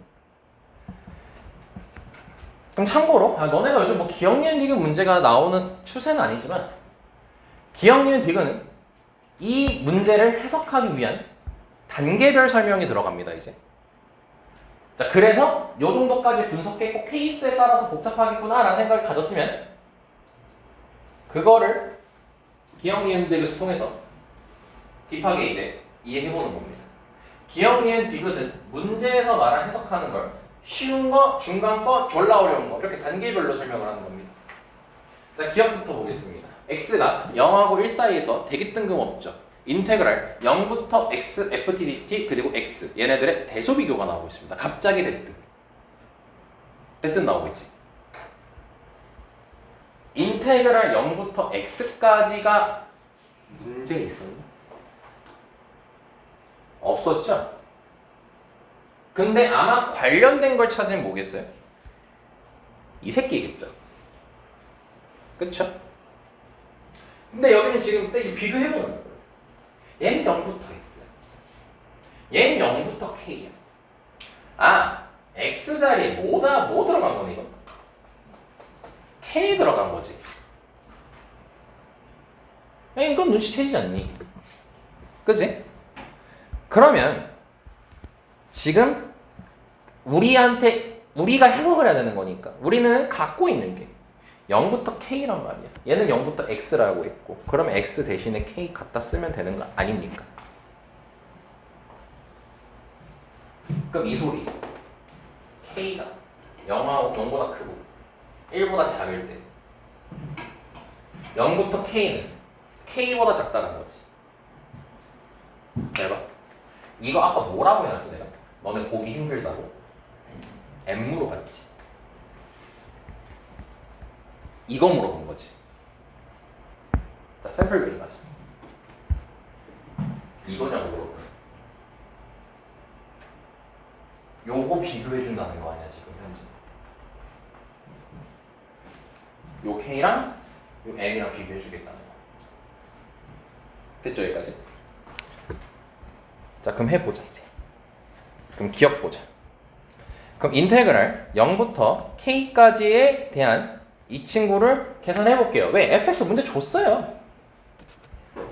그럼 참고로 너네가 요즘 뭐 기억, 니은, 디귿 문제가 나오는 추세는 아니지만 기억, 니은, 디귿은 이 문제를 해석하기 위한 단계별 설명이 들어갑니다, 이제. 자, 그래서 요 정도까지 분석했고 케이스에 따라서 복잡하겠구나 라는 생각을 가졌으면 그거를 기억, 니은, 디귿을 통해서 딥하게 이제 이해해보는 겁니다. 기억, 니은, 디귿은 문제에서 말한 해석하는 걸 쉬운 거, 중간 거, 졸라 어려운 거 이렇게 단계별로 설명을 하는 겁니다. 자, 기억부터 보겠습니다. x가 0하고 1 사이에서 대기 뜬금없죠. 인테그랄 0부터 x, ft, dt 그리고 x 얘네들의 대소비교가 나오고 있습니다. 갑자기 대뜻 나오고 있지. 인테그랄 0부터 x까지가 문제 있었나? 없었죠? 근데 아마 관련된 걸 찾으면 뭐겠어요? 이 새끼겠죠. 그쵸? 근데 여기는 지금 비교해보는 거예요. 얘는 0부터 X야. 얘는 0부터 K야. X자리에 뭐 들어간 거니 이거? K 들어간 거지. 이건 눈치채지 않니? 그치? 그러면 지금 우리가 해석을 해야 되는 거니까 우리는 갖고 있는 게 0부터 K란 말이야. 얘는 0부터 X라고 했고 그럼 X 대신에 K 갖다 쓰면 되는 거 아닙니까? 그럼 이 소리 K가 0보다 크고 1보다 작을 때 0부터 K는 K보다 작다는 거지. 내가 이거 아까 뭐라고 해놨지 내가? 너네 보기 힘들다고? M으로 봤지. 이거 물어본 거지. 자, 샘플 그림 가자. 이거냐고 물어본 거야. 요거 비교해준다는 거 아니야 지금 현재. 요 K랑 요 M이랑 비교해주겠다는 거. 됐죠 여기까지? 자 그럼 해보자 이제. 그럼 기억 보자. 그럼 인테그랄 0부터 K까지에 대한 이 친구를 계산해 볼게요. 왜? fx 문제 줬어요.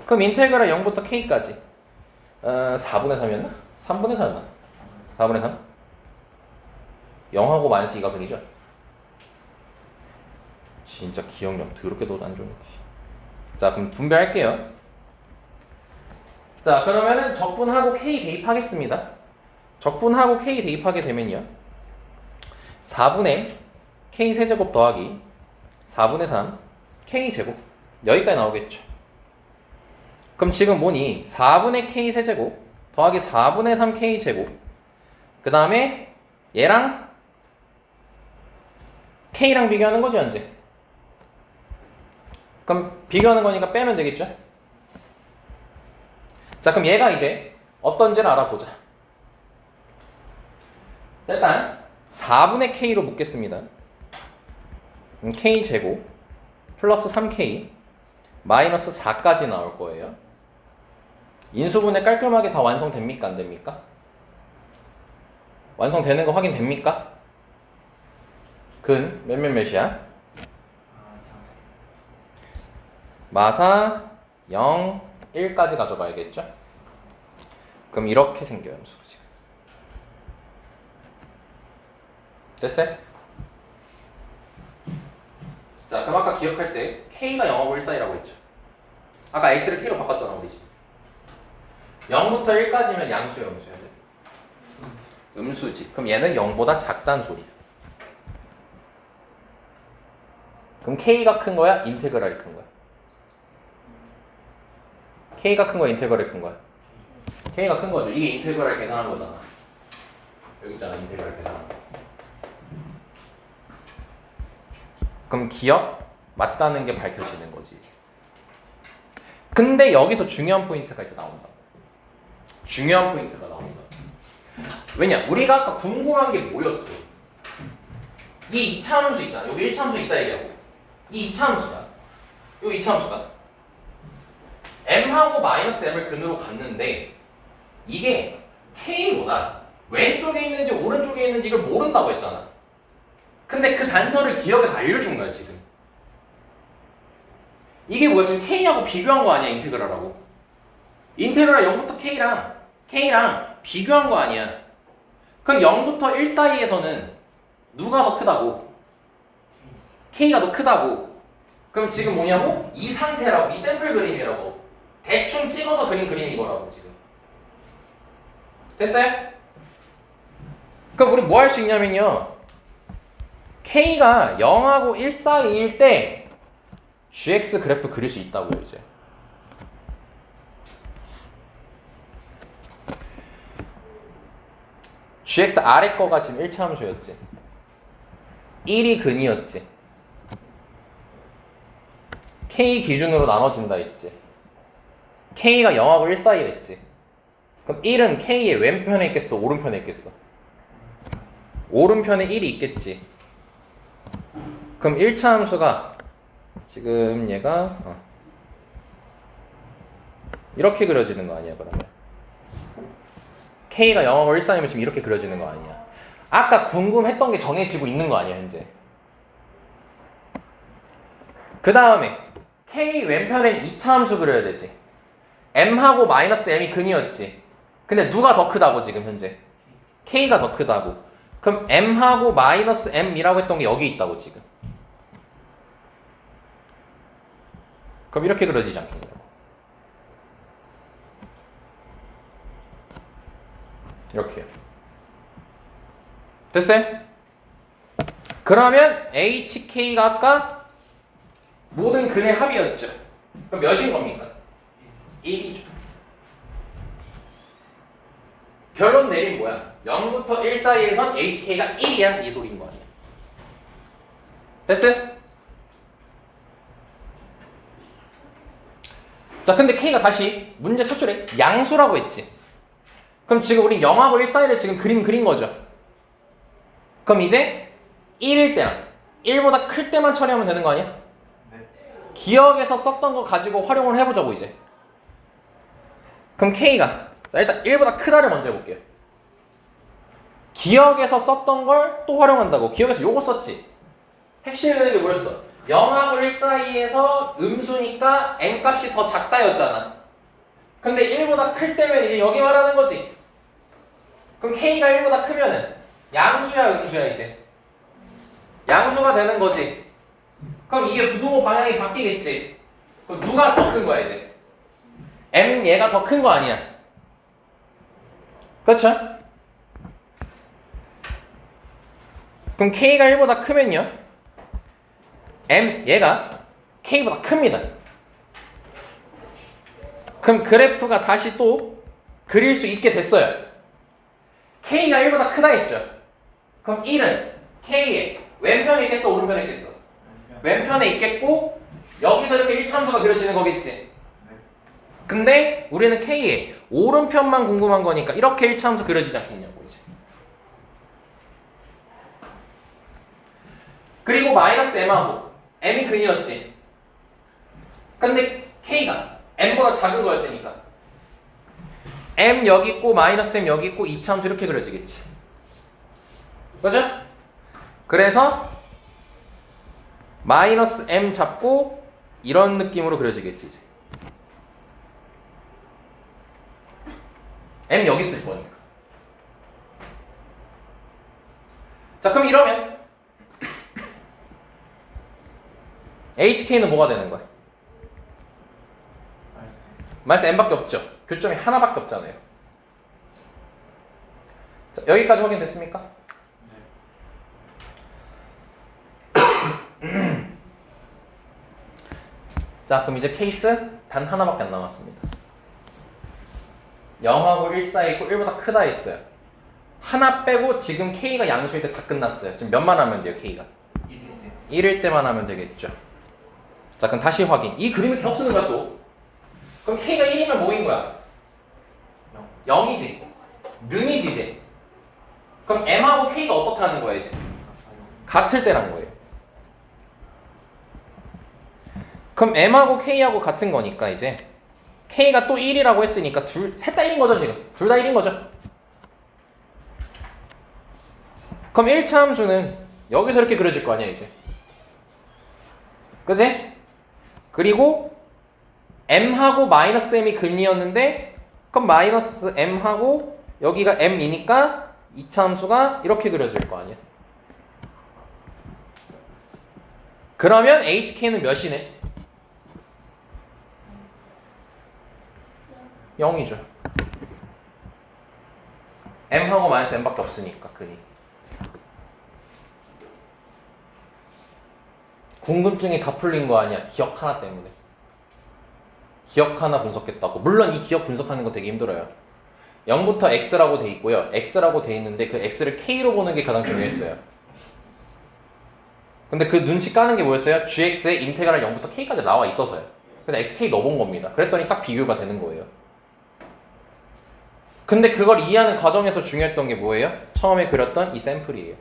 그럼 인테그랄 0부터 K까지 4분의 3이었나? 3분의 4였나? 4분의 3? 0하고 -2가 근이죠? 진짜 기억력 더럽게 도 안 좋네. 자 그럼 분배할게요. 자 그러면은 적분하고 K 대입하겠습니다. 적분하고 K 대입하게 되면요 4분의 K 세제곱 더하기 4분의 3 K 제곱 여기까지 나오겠죠. 그럼 지금 뭐니 4분의 K 세제곱 더하기 4분의 3 K 제곱 그 다음에 얘랑 K랑 비교하는 거죠 현재. 그럼 비교하는 거니까 빼면 되겠죠. 자 그럼 얘가 이제 어떤지를 알아보자. 일단 4분의 K로 묶겠습니다. K 제곱 플러스 3K 마이너스 4까지 나올 거예요. 인수분해 깔끔하게 다 완성됩니까? 안 됩니까? 완성되는 거 확인됩니까? 근 몇이야? 마사 0, 1까지 가져가야겠죠? 그럼 이렇게 생겨요 함수가 지금. 됐어요? 자 그럼 아까 기억할 때 K가 0하고 1 사이라고 했죠. 아까 X를 K로 바꿨잖아 우리 지금. 0부터 1까지면 양수야 음수야? 음수지. 그럼 얘는 0보다 작다는 소리야. 그럼 K가 큰 거야? 인테그랄이 큰 거야? K가 큰 거야? 인테그랄이 큰 거야? K가 큰 거죠. 이게 인테그랄 계산한 거잖아. 여기 있잖아 인테그랄 계산한 거. 그럼 기억 맞다는 게 밝혀지는 거지 이제. 근데 여기서 중요한 포인트가 이제 나온다. 중요한 포인트가 나온다. 왜냐? 우리가 아까 궁금한 게 뭐였어? 이 2차 함수 있잖아. 여기 1차 함수 있다 얘기하고 이 2차 함수가 요 2차 함수가 m하고 마이너스 m을 근으로 갔는데 이게 k보다 왼쪽에 있는지 오른쪽에 있는지 이걸 모른다고 했잖아. 근데 그 단서를 기억에서 알려준 거야 지금. 이게 뭐야? 지금 k하고 비교한 거 아니야 인테그랄하고. 인테그랄 0부터 k랑 비교한 거 아니야. 그럼 0부터 1 사이에서는 누가 더 크다고? k가 더 크다고. 그럼 지금 뭐냐고? 이 상태라고. 이 샘플 그림이라고. 대충 찍어서 그린 그림이 이거라고 지금. 됐어요? 그럼 우리 뭐 할 수 있냐면요 K가 0하고 1 사이일 때 GX 그래프 그릴 수 있다고요 이제. GX 아래 거가 지금 1차 함수였지. 1이 근이었지. K 기준으로 나눠진다 했지. K가 0하고 1 사이랬지. 그럼 1은 K의 왼편에 있겠어? 오른편에 있겠어? 오른편에 1이 있겠지. 그럼 1차 함수가 지금 얘가 이렇게 그려지는 거 아니야 그러면? K가 0하고 1 사이면 지금 이렇게 그려지는 거 아니야? 아까 궁금했던 게 정해지고 있는 거 아니야 현재? 그 다음에 K 왼편엔 2차 함수 그려야 되지. M하고 마이너스 M이 근이었지. 근데 누가 더 크다고 지금 현재? K가 더 크다고. 그럼 M하고 마이너스 M이라고 했던 게 여기 있다고 지금. 그럼 이렇게 그려지지 않겠냐고. 이렇게요. 됐어요? 그러면 HK가 아까 모든 근의 합이었죠. 그럼 몇인 겁니까? 1이죠. 결론 내린 뭐야? 0부터 1 사이에선 HK가 1이야. 이 소리인 거 아니야. 됐어요? 자, 근데 K가 다시 문제 첫 줄에 양수라고 했지. 그럼 지금 우리 0하고 1 사이를 지금 그린 거죠. 그럼 이제 1일 때랑 1보다 클 때만 처리하면 되는 거 아니야? 네. 기억에서 썼던 거 가지고 활용을 해보자고 이제. 그럼 K가 자 일단 1보다 크다를 먼저 해볼게요. 기억에서 썼던 걸 또 활용한다고. 기억에서 요거 썼지. 핵심이 되는 게 뭐였어? 0하고 1 사이에서 음수니까 m 값이 더 작다였잖아. 근데 1보다 클 때면 이제 여기 말하는 거지. 그럼 K가 1보다 크면은 양수야 음수야 이제. 양수가 되는 거지. 그럼 이게 부등호 방향이 바뀌겠지. 그럼 누가 더 큰 거야 이제? M 얘가 더 큰 거 아니야. 그렇죠? 그럼 K가 1보다 크면요 M 얘가 K보다 큽니다. 그럼 그래프가 다시 또 그릴 수 있게 됐어요. K가 1보다 크다 했죠. 그럼 1은 K의 왼편에 있겠어 오른편에 있겠어? 왼편에 있겠고 여기서 이렇게 1참수가 그려지는 거겠지. 근데 우리는 K의 오른편만 궁금한 거니까 이렇게 1참수 그려지지 않겠냐고 이제. 그리고 마이너스 M하고 M이 근이었지. 근데 K가 M보다 작은 거였으니까 M 여기 있고 마이너스 M 여기 있고 2참수 이렇게 그려지겠지. 그죠? 그래서 마이너스 M 잡고 이런 느낌으로 그려지겠지 이제. M 여기 있을 거니까. 자 그럼 이러면 HK는 뭐가 되는 거야? 마이너스 M밖에 없죠. 교점이 하나밖에 없잖아요. 자 여기까지 확인됐습니까? 자 그럼 이제 케이스 단 하나밖에 안 남았습니다. 0하고 1 사이고 1보다 크다 했어요. 하나 빼고 지금 K가 양수일 때 다 끝났어요. 지금 몇만 하면 돼요 K가? 1일 때만 하면 되겠죠. 자 그럼 다시 확인. 이 그림을 계속 쓰는 거야 또. 그럼 K가 1이면 뭐인 거야? 0이지. 능이지 이제. 그럼 M하고 K가 어떻다는 거야 이제? 같을 때란 거예요. 그럼 M하고 K하고 같은 거니까 이제 K가 또 1이라고 했으니까 셋 다 1인 거죠 지금. 둘 다 1인 거죠. 그럼 1차 함수는 여기서 이렇게 그려질 거 아니야 이제. 그지? 그리고 M하고 마이너스 M이 근이었는데 그럼 마이너스 M하고 여기가 M이니까 2차 함수가 이렇게 그려질 거 아니야. 그러면 HK는 몇이네? 0이죠. M하고 마이너스 M밖에 없으니까 근이. 궁금증이 다 풀린 거 아니야. 기억 하나 때문에. 기억 하나 분석했다고. 물론 이 기억 분석하는 거 되게 힘들어요. 0부터 X라고 돼 있고요. X라고 돼 있는데 그 X를 K로 보는 게 가장 중요했어요. 근데 그 눈치 까는 게 뭐였어요? GX에 인테그랄 0부터 K까지 나와 있어서요. 그래서 XK 넣어본 겁니다. 그랬더니 딱 비교가 되는 거예요. 근데 그걸 이해하는 과정에서 중요했던 게 뭐예요? 처음에 그렸던 이 샘플이에요.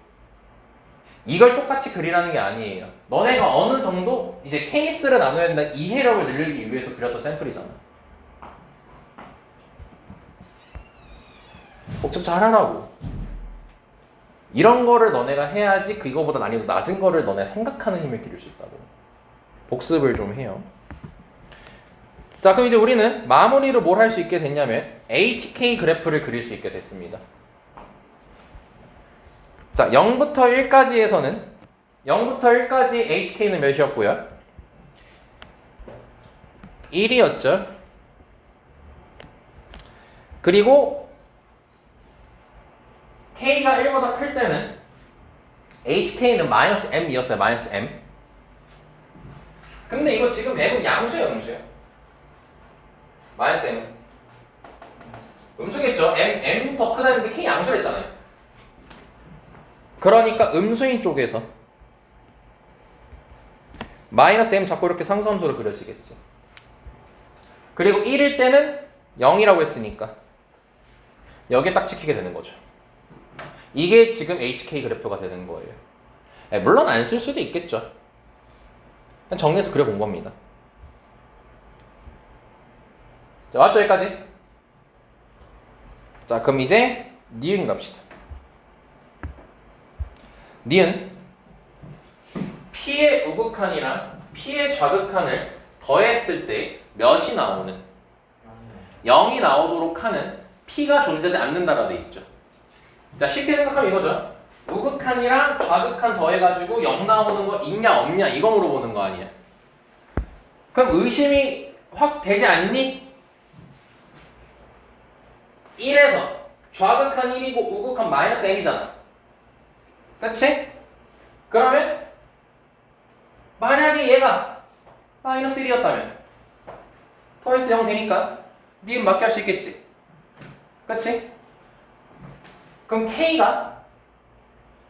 이걸 똑같이 그리라는 게 아니에요. 너네가 어느 정도 이제 케이스를 나눠야 된다 이해력을 늘리기 위해서 그렸던 샘플이잖아. 복습 잘하라고. 이런 거를 너네가 해야지 그거보다 난이도 낮은 거를 너네가 생각하는 힘을 기를 수 있다고. 복습을 좀 해요. 자 그럼 이제 우리는 마무리로 뭘 할 수 있게 됐냐면 HK 그래프를 그릴 수 있게 됐습니다. 자 0부터 1까지에서는 0부터 1까지 HK는 몇이었고요? 1이었죠. 그리고 K가 1보다 클 때는 HK는 마이너스 M이었어요. 마이너스 M. 근데 이거 지금 M은 양수예요, 음수예요? 마이너스 M. 음수겠죠? M 더 크다는데 K 양수를 했잖아요. 그러니까 음수인 쪽에서 마이너스 M 자꾸 이렇게 상수함수로 그려지겠지. 그리고 1일 때는 0이라고 했으니까 여기에 딱 찍히게 되는 거죠. 이게 지금 HK 그래프가 되는 거예요. 물론 안 쓸 수도 있겠죠. 그냥 정리해서 그려본 겁니다. 자, 맞죠? 여기까지? 자, 그럼 이제 니은 갑시다. 니은 P의 우극한이랑 P의 좌극한을 더했을 때 몇이 나오는 0이 나오도록 하는 P가 존재하지 않는다라고 돼 있죠. 자, 쉽게 생각하면 이거죠. 우극한이랑 좌극한 더해가지고 0 나오는 거 있냐 없냐 이거 물어보는 거 아니야. 그럼 의심이 확 되지 않니? 1에서 좌극한 1이고 우극한 마이너스 M이잖아. 그치? 그러면 만약에 얘가 마이너스 1이었다면 더해서 0 되니까 니은 맞게 할 수 있겠지. 그치? 그럼 K가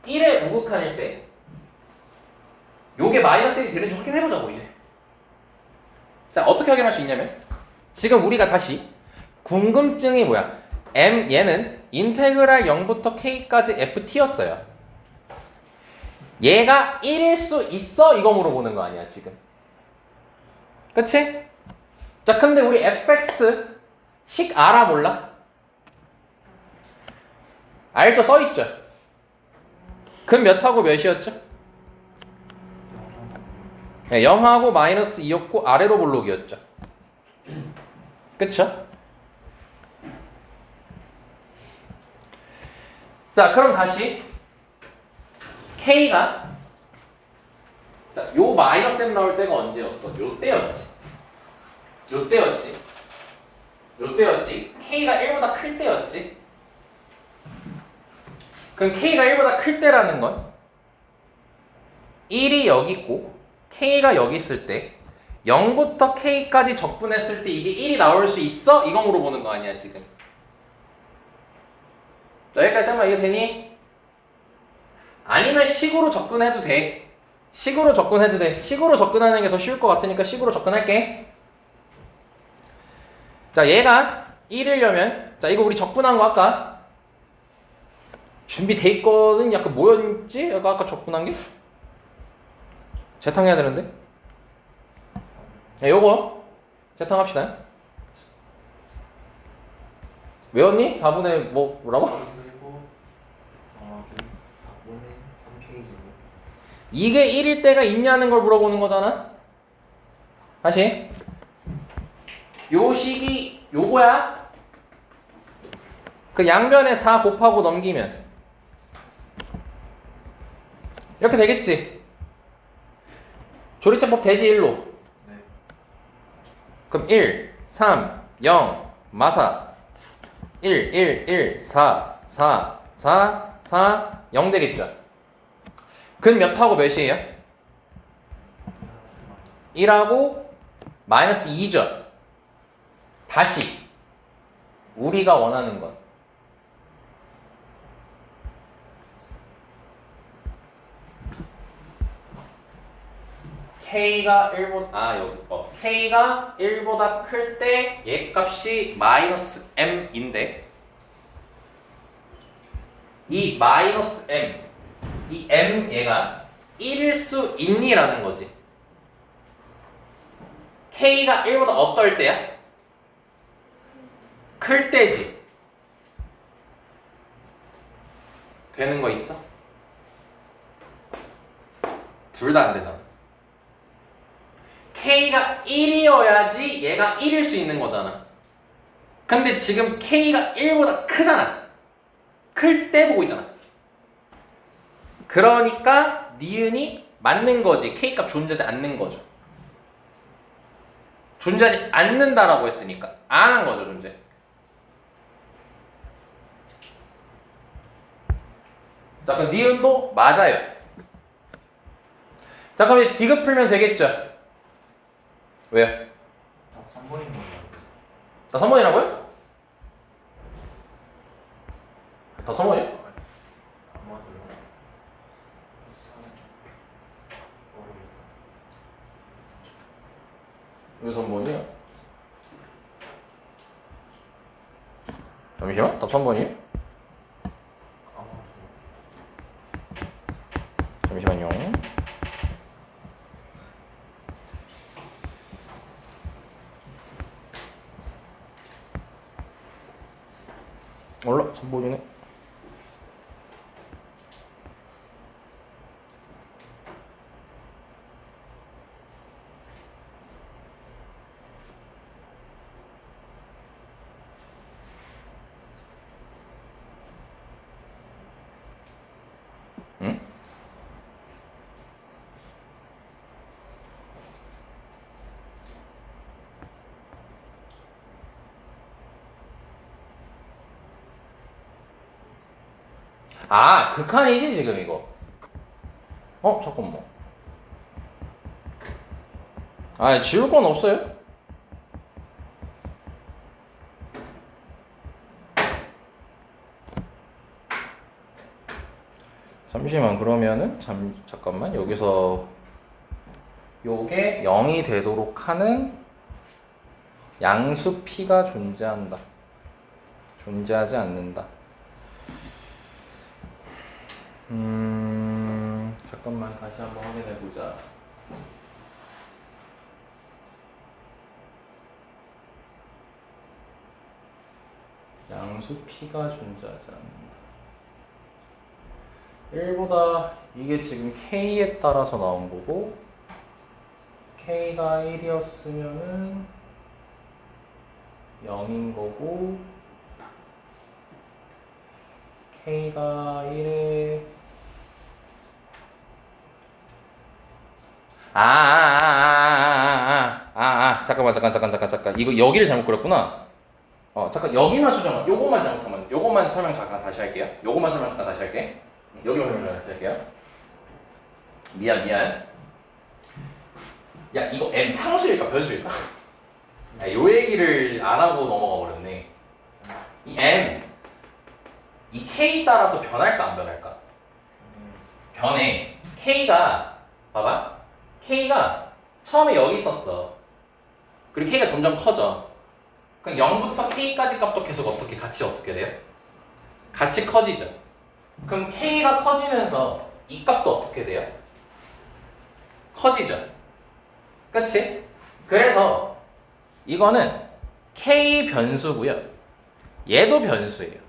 1의 우극한일 때 요게 마이너스 1이 되는지 확인해보자고 이제. 자, 어떻게 확인할 수 있냐면 지금 우리가 다시 궁금증이 뭐야? 얘는 인테그랄 0부터 K까지 FT였어요. 얘가 1일 수 있어? 이거 물어보는 거 아니야 지금. 그치? 자, 근데 우리 fx 식 알아 몰라? 알죠? 써있죠? 그럼 몇하고 몇이었죠? 네, 0하고 마이너스 2였고 아래로 볼록이었죠. 그쵸? 자, 그럼 다시 K가 자, 요 마이너스 M 나올 때가 언제였어? 요 때였지. 요 때였지. 요 때였지. K가 1보다 클 때였지. 그럼 K가 1보다 클 때라는 건 1이 여기 있고 K가 여기 있을 때 0부터 K까지 적분했을 때 이게 1이 나올 수 있어? 이거 물어보는 거 아니야 지금. 여기까지 설마 이게 되니? 아니면 식으로 접근해도 돼. 식으로 접근해도 돼. 식으로 접근하는 게 더 쉬울 것 같으니까 식으로 접근할게. 자, 얘가 1이려면 자, 이거 우리 접근한 거 아까 준비돼 있거든. 약간 뭐였지? 아까 접근한 게? 재탕해야 되는데. 야, 요거 재탕합시다. 외웠니? 4분의 뭐라고? 그리고 4분의 3K 제곱. 이게 1일 때가 있냐는 걸 물어보는 거잖아. 다시 요 식이 요거야. 그 양변에 4 곱하고 넘기면 이렇게 되겠지. 조리자법 되지 1로. 네. 그럼 1, 3, 0, 마사 1, 1, 1, 4, 4, 4, 4, 0 되겠죠. 근 몇하고 몇이에요? 1하고 마이너스 2죠. 다시 우리가 원하는 건 K가 1보다 여기 K가 1보다 클 때 얘 값이 마이너스 M인데 이 마이너스 M 이 M 얘가 1일 수 있니라는 거지. K가 1보다 어떨 때야? 클 때지. 되는 거 있어? 둘 다 안 되잖아. K가 1이어야지 얘가 1일 수 있는 거잖아. 근데 지금 K가 1보다 크잖아. 클 때 보고 있잖아. 그러니까 니은이 맞는 거지. K값 존재하지 않는 거죠. 존재하지 않는다라고 했으니까 안 한 거죠, 존재. 자, 그럼 니은도 맞아요. 자, 그럼 이제 디귿 풀면 되겠죠? 왜요? 답 3번인 걸로 알고 있어. 다 3번이라고요? 다 3번이요? 아마도요. 왜 3번이요? 잠시만, 답 3번이요? 아마도. 잠시만요. 몰라, 3번이네. 응? 아, 극한이지 지금 이거. 잠깐만. 아, 지울 건 없어요? 잠시만, 그러면은 잠깐만, 여기서 요게 0이 되도록 하는 양수 P가 존재한다. 존재하지 않는다. 잠깐만, 다시 한번 확인해 보자. 양수 P가 존재하지 않는다. 1보다 이게 지금 K에 따라서 나온 거고, K가 1이었으면은 0인 거고, K가 1에 잠깐. 이거 여기를 잘못 그렸구나. 잠깐, 여기만 수정하. 요것만 잘못하면, 요것만 설명 잠깐 다시 할게요. 요것만 설명 잠깐 다시 할게. 여기만 설명 다시 할게요. 미안. 야, 이거 M 상수일까 변수일까? 야, 요 얘기를 안 하고 넘어가 버렸네. 이 M, 이 K 따라서 변할까 안 변할까? 변해. K가 봐봐. K가 처음에 여기 있었어. 그리고 K가 점점 커져. 그럼 0부터 K까지 값도 계속 같이 어떻게 돼요? 같이 커지죠. 그럼 K가 커지면서 이 값도 어떻게 돼요? 커지죠. 그치? 그래서 이거는 K 변수고요. 얘도 변수예요.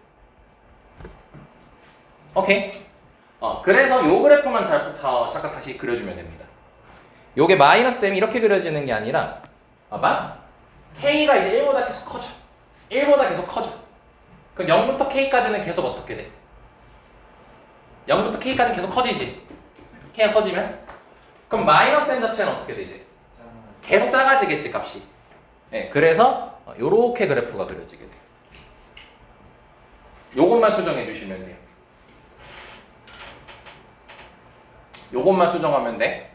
오케이? 그래서 요 그래프만 잠깐 다시 그려주면 됩니다. 요게 마이너스 M이 이렇게 그려지는 게 아니라, 봐봐. K가 이제 1보다 계속 커져. 1보다 계속 커져. 그럼 0부터 K까지는 계속 어떻게 돼? 0부터 K까지는 계속 커지지. K가 커지면? 그럼 마이너스 M 자체는 어떻게 되지? 계속 작아지겠지, 값이. 네, 그래서 요렇게 그래프가 그려지게 돼. 요것만 수정해 주시면 돼요. 요것만 수정하면 돼.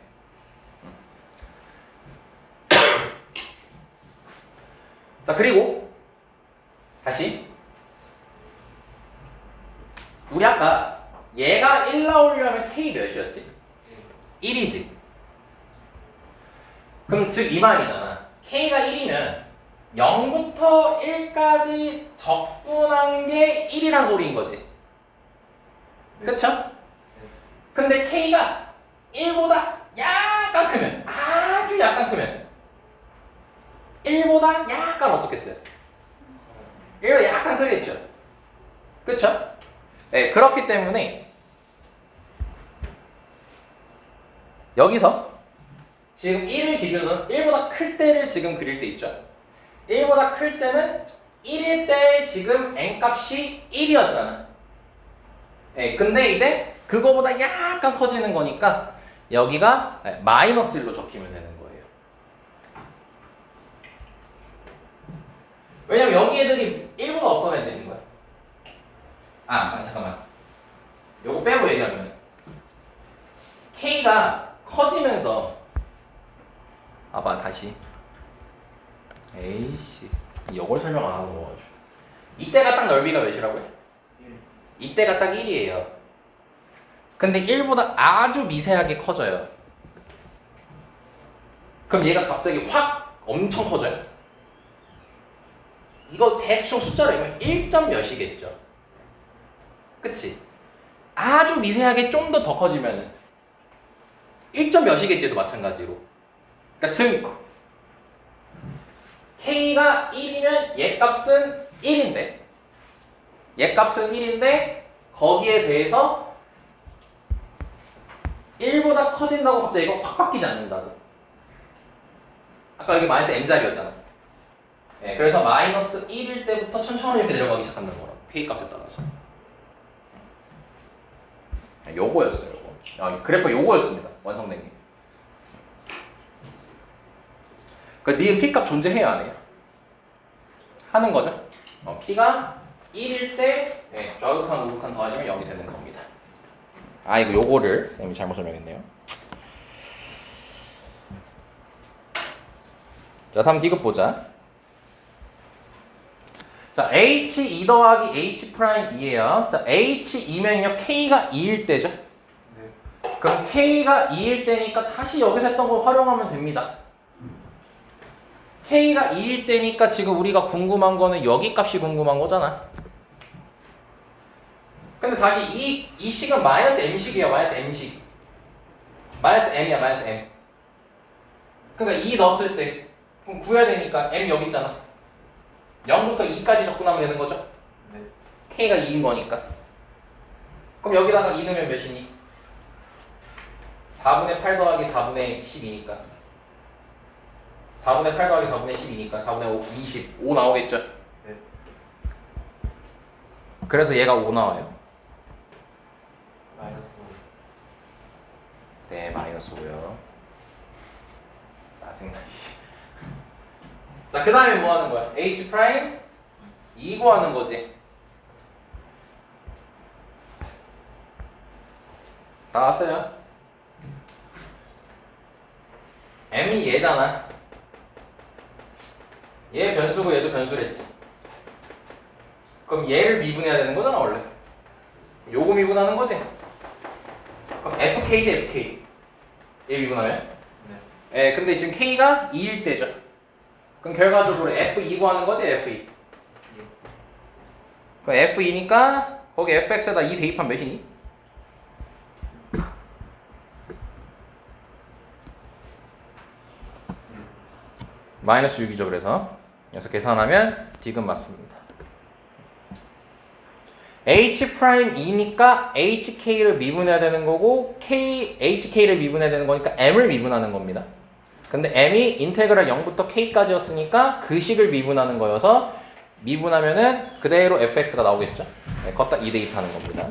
자, 그리고 다시 우리 아까 얘가 1 나오려면 K 몇이었지? 1이지. 그럼 즉 이 말이잖아. K가 1이면 0부터 1까지 적분한 게 1이란 소리인 거지. 그쵸? 근데 K가 1보다 약간 크면, 아주 약간 크면 1보다 약간 어떻겠어요? 1보다 약간 크겠죠? 그쵸? 네, 그렇기 때문에 여기서 지금 1을 기준으로 1보다 클 때를 지금 그릴 때 있죠? 1보다 클 때는 1일 때 지금 n값이 1이었잖아. 네, 근데 이제 그거보다 약간 커지는 거니까 여기가 마이너스 1로 적히면 되는 거예요. 왜냐면 여기 애들이 1보다 어떤 애들인 거야? 아니 잠깐만. 요거 빼고 얘기하면 K가 커지면서 봐봐 다시 에이씨 이걸 설명 안 하고 넘어가지고 이때가 딱 넓이가 몇이라고요? 1. 이때가 딱 1이에요. 근데 1보다 아주 미세하게 커져요. 그럼 얘가 갑자기 확 엄청 커져요. 이거 대충 숫자로 얘기하면 1점 몇이겠죠. 그치? 아주 미세하게 좀 더 커지면 1점 몇이겠지도 마찬가지로. 그러니까 즉 K가 1이면 얘 값은 1인데 얘 값은 1인데 거기에 대해서 1보다 커진다고 갑자기 이거 확 바뀌지 않는다고. 아까 여기 마이너스 m자리였잖아. 네, 그래서 마이너스 1일 때부터 천천히 이렇게 내려가기 시작한다는 거라고. K 값에 따라서. 요거였어요. 요거. 아, 그래프 요거였습니다. 완성된 게. 그 니은 P 값 존재해요 안 해요? 하는 거죠. P가 1일 때 좌극한 우극한 더하시면 0이 되는 겁니다. 아 이거 요거를 쌤이 잘못 설명했네요. 자 다음 디귿 보자. 자 H2 더하기 H 프라임 2예요. 자 H2면요 K가 2일 때죠. 네. 그럼 K가 2일 때니까 다시 여기서 했던 거 활용하면 됩니다. K가 2일 때니까 지금 우리가 궁금한 거는 여기 값이 궁금한 거잖아. 근데 다시 이 식은 마이너스 m식이에요. 마이너스 m식. 마이너스 m이야. 마이너스 m. 그러니까 2 넣었을 때 그럼 구해야 되니까 m 여기 있잖아. 0부터 2까지 접근하면 되는 거죠. 네. K가 2인 거니까. 그럼 여기다가 2 넣으면 몇이니? 4분의 8 더하기 4분의 12니까 4분의 8 더하기 4분의 12니까 4분의 5, 25 나오겠죠? 네. 그래서 얘가 5 나와요. 마이너스 5. 네, 마이너스 5요. 짜증나. 자, 그 다음에 뭐 하는 거야? H 프라임 2 구하는 거지. 나왔어요. M이 얘잖아. 얘 변수고 얘도 변수랬지. 그럼 얘를 미분해야 되는 거잖아 원래. 요거 미분하는 거지. 그럼 FK지 FK. 얘 미분하면? 네. 근데 지금 K가 2일 때죠. 그럼 결과적으로 F2 구하는 거지 F2. 예. 그럼 F2니까 거기 FX에다 2 대입하면 몇이니? 마이너스 6이죠. 그래서 계산하면 디귿 맞습니다. H 프라임 2니까 HK를 미분해야 되는 거고 HK를 미분해야 되는 거니까 M을 미분하는 겁니다. 근데 M이 인테그랄 0부터 K까지였으니까 그 식을 미분하는 거여서 미분하면은 그대로 fx가 나오겠죠. 네, 걷다 2 대입하는 겁니다.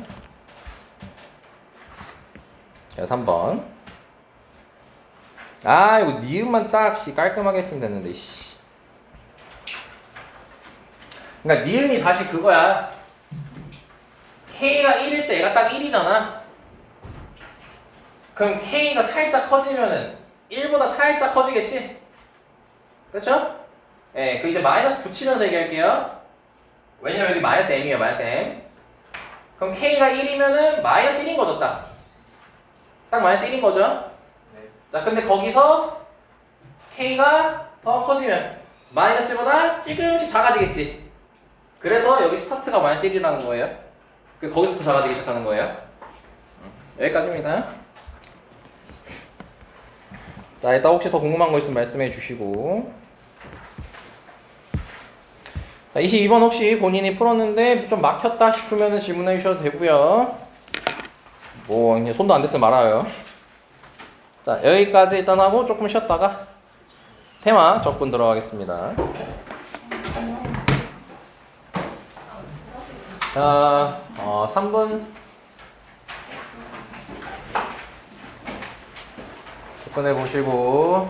자, 3번. 아, 이거 니은만 딱 깔끔하게 했으면 됐는데 씨. 그러니까 니은이 다시 그거야. K가 1일 때 얘가 딱 1이잖아. 그럼 K가 살짝 커지면은 1보다 살짝 커지겠지? 그렇죠? 예, 그 이제 마이너스 붙이면서 얘기할게요. 왜냐면 여기 마이너스 m이에요, 마이너스 m. 그럼 K가 1이면은 마이너스 1인 거죠, 딱. 딱 마이너스 1인 거죠? 네. 자, 근데 거기서 K가 더 커지면 마이너스 1보다 조금씩 작아지겠지. 그래서 여기 스타트가 마이너스 1이라는 거예요. 거기서부터 작아지기 시작하는 거예요. 여기까지입니다. 자, 이따 혹시 더 궁금한 거 있으면 말씀해 주시고. 자, 22번 혹시 본인이 풀었는데 좀 막혔다 싶으면 질문해 주셔도 되고요. 뭐 그냥 손도 안 댔으면 말아요. 자, 여기까지 일단 하고 조금 쉬었다가 테마 적분 들어가겠습니다. 자, 3분 접근해 보시고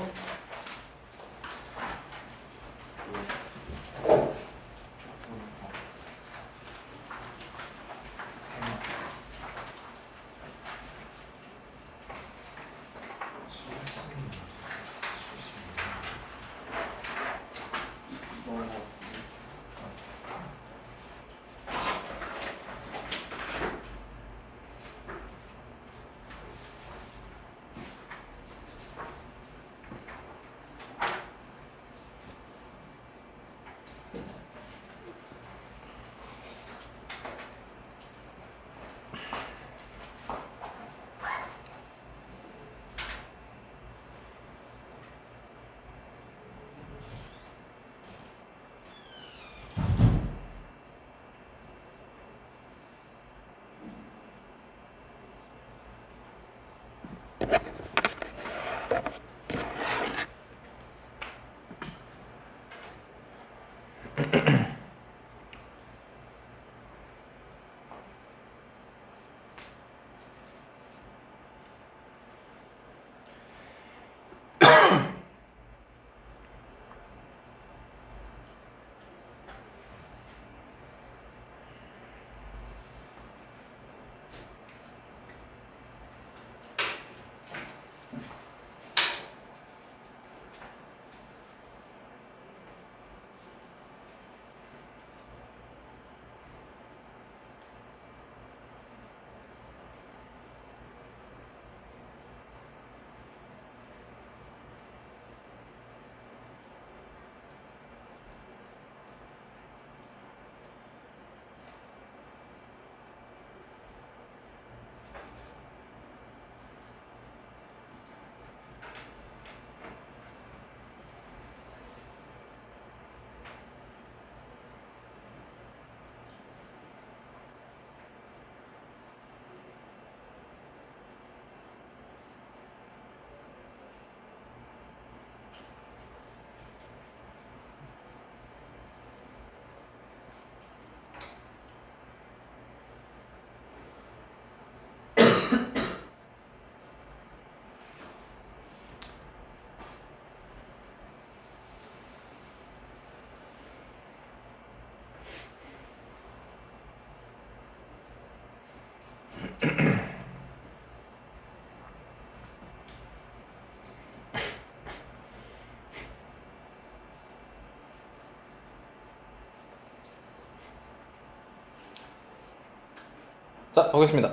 자, 보겠습니다.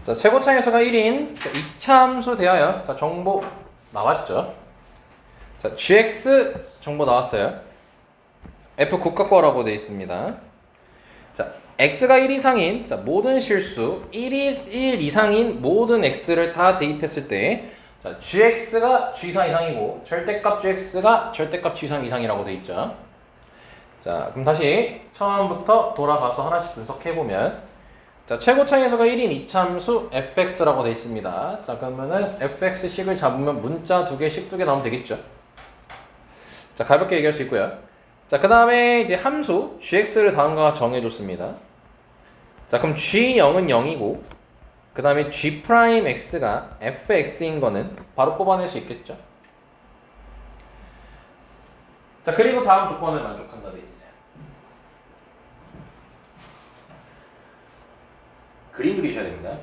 자, 최고차항에서가 1인 이차함수 대하여 자, 정보 나왔죠. 자, gx 정보 나왔어요. f 국가과라고 되어 있습니다. 자, x가 1 이상인 자, 모든 실수 1 이상인 모든 x를 다 대입했을 때 자, gx가 g4 이상이고 절대값 gx가 절대값 g3 이상이라고 되어 있죠. 자, 그럼 다시 처음부터 돌아가서 하나씩 분석해보면 자, 최고차항에서가 1인 이차함수 fx라고 되어 있습니다. 자, 그러면은 fx식을 잡으면 문자 두 개 나오면 되겠죠. 자, 가볍게 얘기할 수 있고요. 자, 그 다음에 이제 함수 gx를 다음과 정해줬습니다. 자, 그럼 g0은 0이고 그 다음에 g'x가 fx인 거는 바로 뽑아낼 수 있겠죠. 자, 그리고 다음 조건을 만족한다 돼 있어요. 그림 그리셔야 됩니다.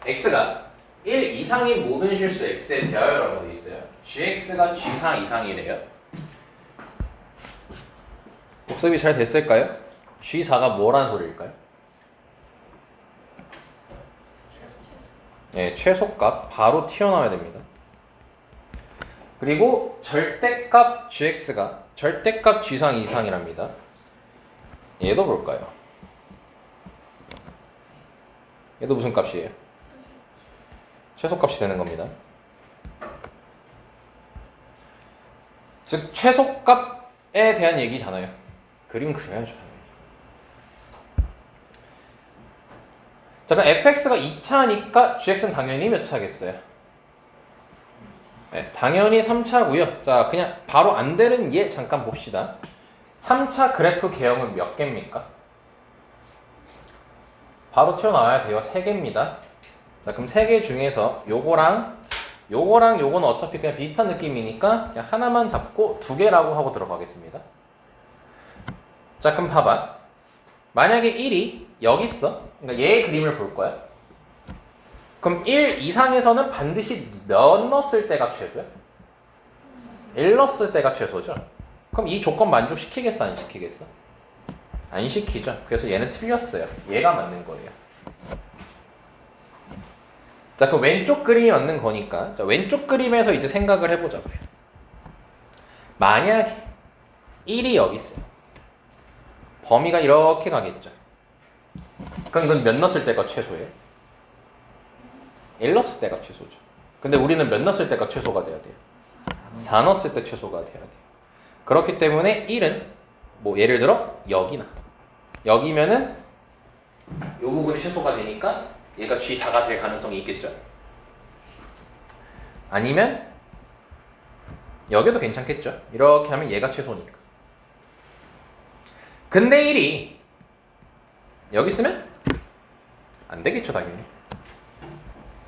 x가 1 이상인 모든 실수 x에 대하여라고 돼 있어요. gx가 g4 이상이래요. 복습이 잘 됐을까요? g4가 뭐란 소리일까요? 네, 최소값 바로 튀어나와야 됩니다. 그리고 절대값 gx가 절대값 g3 이상이랍니다. 얘도 볼까요? 얘도 무슨 값이에요? 최소값이 되는 겁니다. 즉 최소값에 대한 얘기잖아요. 그림 그려야죠. 자, 그럼 fx가 2차니까 gx는 당연히 몇 차겠어요? 네, 당연히 3차고요. 자, 그냥 바로 안 되는 얘 잠깐 봅시다. 3차 그래프 개형은 몇 개입니까? 바로 튀어나와야 돼요. 3개입니다. 자, 그럼 3개 중에서 요거랑 요거는 어차피 그냥 비슷한 느낌이니까 그냥 하나만 잡고 2개라고 하고 들어가겠습니다. 자, 그럼 봐봐. 만약에 1이 여기 있어. 그러니까 얘의 그림을 볼 거야. 그럼 1 이상에서는 반드시 몇 넣었을 때가 최소야? 1 넣었을 때가 최소죠. 그럼 이 조건 만족시키겠어? 안 시키겠어? 안 시키죠. 그래서 얘는 틀렸어요. 얘가 맞는 거예요. 자, 그 왼쪽 그림이 맞는 거니까 자, 왼쪽 그림에서 이제 생각을 해보자고요. 만약에 1이 여기 있어요. 범위가 이렇게 가겠죠. 그럼 이건 몇 넣었을 때가 최소예요? 1 넣었을 때가 최소죠. 근데 우리는 몇 넣었을 때가 최소가 돼야 돼요? 4 넣었을 때 최소가 돼야 돼요. 그렇기 때문에 1은 뭐 예를 들어 여기나 여기면은 이 부분이 최소가 되니까 얘가 G4가 될 가능성이 있겠죠. 아니면 여기도 괜찮겠죠. 이렇게 하면 얘가 최소니까. 근데 1이 여기 있으면 안 되겠죠, 당연히.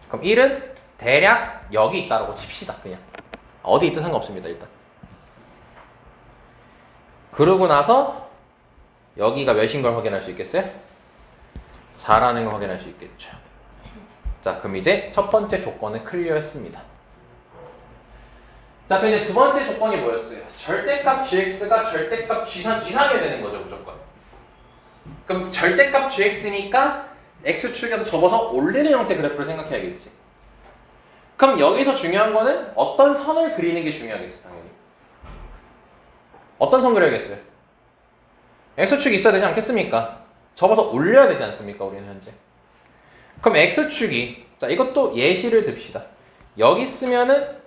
그럼 1은 대략 여기 있다라고 칩시다. 그냥 어디 있든 상관없습니다. 일단 그러고 나서 여기가 몇인 걸 확인할 수 있겠어요? 4라는 걸 확인할 수 있겠죠. 자, 그럼 이제 첫 번째 조건을 클리어했습니다. 자, 그럼 이제 두 번째 조건이 뭐였어요? 절대값 gx가 절대값 g3 이상이 되는 거죠, 무조건. 그럼 절대값 gx니까 x축에서 접어서 올리는 형태의 그래프를 생각해야겠지. 그럼 여기서 중요한 거는 어떤 선을 그리는 게 중요하겠어, 당연히. 어떤 선 그려야겠어요? x축이 있어야 되지 않겠습니까? 접어서 올려야 되지 않습니까, 우리는 현재. 그럼 x축이, 자, 이것도 예시를 듭시다. 여기 있으면은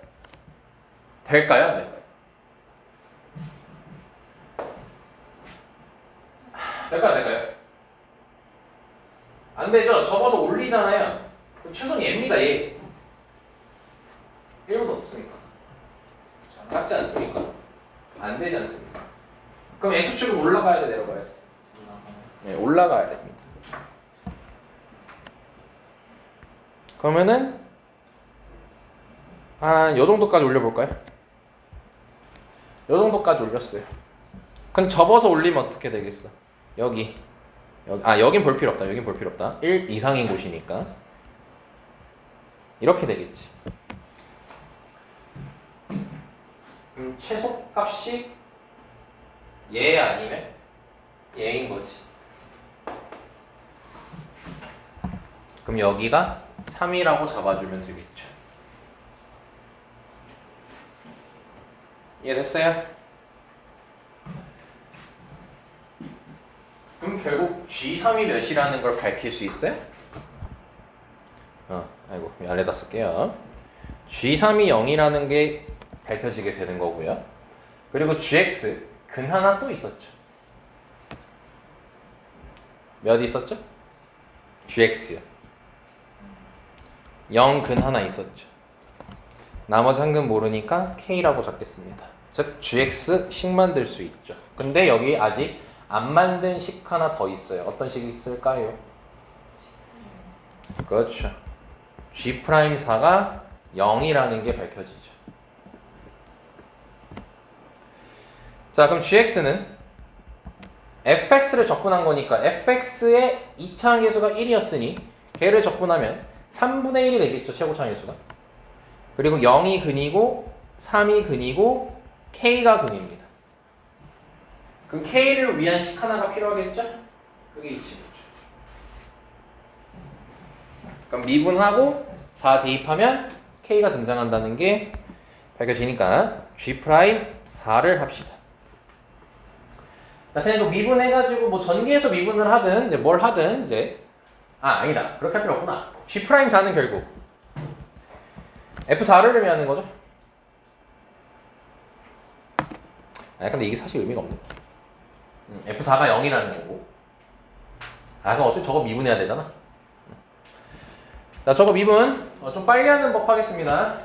될까요, 안 될까요? 될까요, 안 될까요? 안 되죠. 접어서 올리잖아요. 그럼 최소는 얘입니다, 얘. 1번도 없습니까? 같지 않습니까? 안 되지 않습니까? 그럼 x축은 올라가야 돼, 내려가야 돼? 네, 올라가야 됩니다. 그러면은 요 정도까지 올려볼까요? 요 정도까지 올렸어요. 그럼 접어서 올리면 어떻게 되겠어? 여긴 볼 필요 없다. 여긴 볼 필요 없다. 1 이상인 곳이니까 이렇게 되겠지. 최소값이 얘 아니면 얘인 거지. 그럼 여기가 3이라고 잡아주면 되겠죠. 이해됐어요? 그럼 결국 G3이 몇이라는 걸 밝힐 수 있어요? 아이고 아래다 쓸게요. G3이 0이라는 게 밝혀지게 되는 거고요. 그리고 GX 근 하나 또 있었죠. 몇 있었죠? GX요. 0 근 하나 있었죠. 나머지 한 근 모르니까 K라고 적겠습니다. 즉 GX 식 만들 수 있죠. 근데 여기 아직 안 만든 식 하나 더 있어요. 어떤 식이 있을까요? 그렇죠. G'4가 0이라는 게 밝혀지죠. 자, 그럼 GX는 fx를 적분한 거니까 fx의 이차항계수가 1이었으니 걔를 적분하면 3분의 1이 되겠죠, 최고차항계수가. 그리고 0이 근이고 3이 근이고 k가 근입니다. 그럼 k를 위한 식 하나가 필요하겠죠? 그게 이 친구죠. 그럼 미분하고 4 대입하면 k가 등장한다는 게 밝혀지니까 G'4를 합시다. 자, 그냥 이거 미분해가지고 뭐 전기에서 미분을 하든 이제 뭘 하든 이제 아니다. 그렇게 할 필요 없구나. G'4는 결국 F4를 의미하는 거죠. 근데 이게 사실 의미가 없네. F4가 0이라는 거고. 그럼 어차피 저거 미분해야 되잖아. 자, 저거 미분 좀 빨리 하는 법 하겠습니다.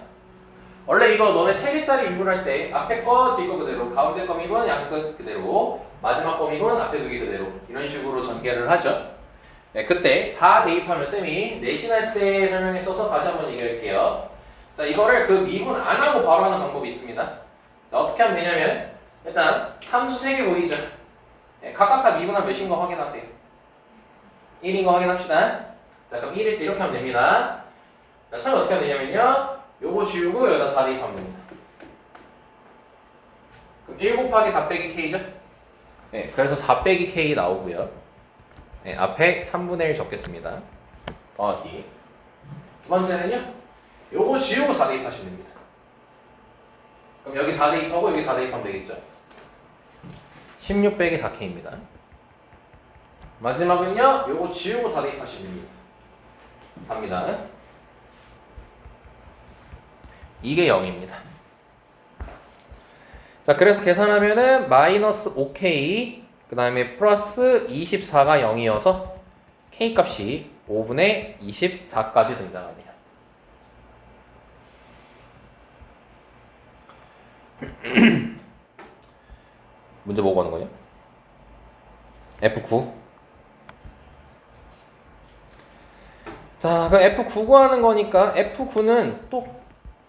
원래 이거 너네 3개짜리 미분할 때 앞에 거 뒤 거 그대로, 가운데 거 미분 양끝 그대로, 마지막 거 미분 앞에 2개 그대로 이런 식으로 전개를 하죠. 네, 그때 4 대입하면 쌤이 내신할 때 설명했어서 다시 한번 얘기할게요. 자, 이거를 그 미분 안 하고 바로 하는 방법이 있습니다. 자, 어떻게 하면 되냐면 일단 함수 3개 보이죠? 네, 각각 다 미분하면 몇인 거 확인하세요. 1인 거 확인합시다. 자, 그럼 1일 때 이렇게 하면 됩니다. 자, 처음에 어떻게 하면 되냐면요, 요거 지우고 여기다 4 대입하면 됩니다. 그럼 1 곱하기 4 빼기 k죠? 네, 그래서 4 빼기 k 나오고요. 네, 앞에 3분의 1 적겠습니다. 더하기. 두 번째는요, 요거 지우고 4 대입하시면 됩니다. 그럼 여기 4 대입하고 여기 4 대입하면 되겠죠? 16 빼기 4k입니다. 마지막은요, 요거 지우고 4 대입하시면 됩니다. 4입니다. 이게 0입니다. 자, 그래서 계산하면은 마이너스 5k 그 다음에 플러스 24가 0이어서 K값이 5분의 24까지 등장하네요. 문제 뭐 구하는 거냐? F9. 자, 그럼 F9 구하는 거니까 F9는 또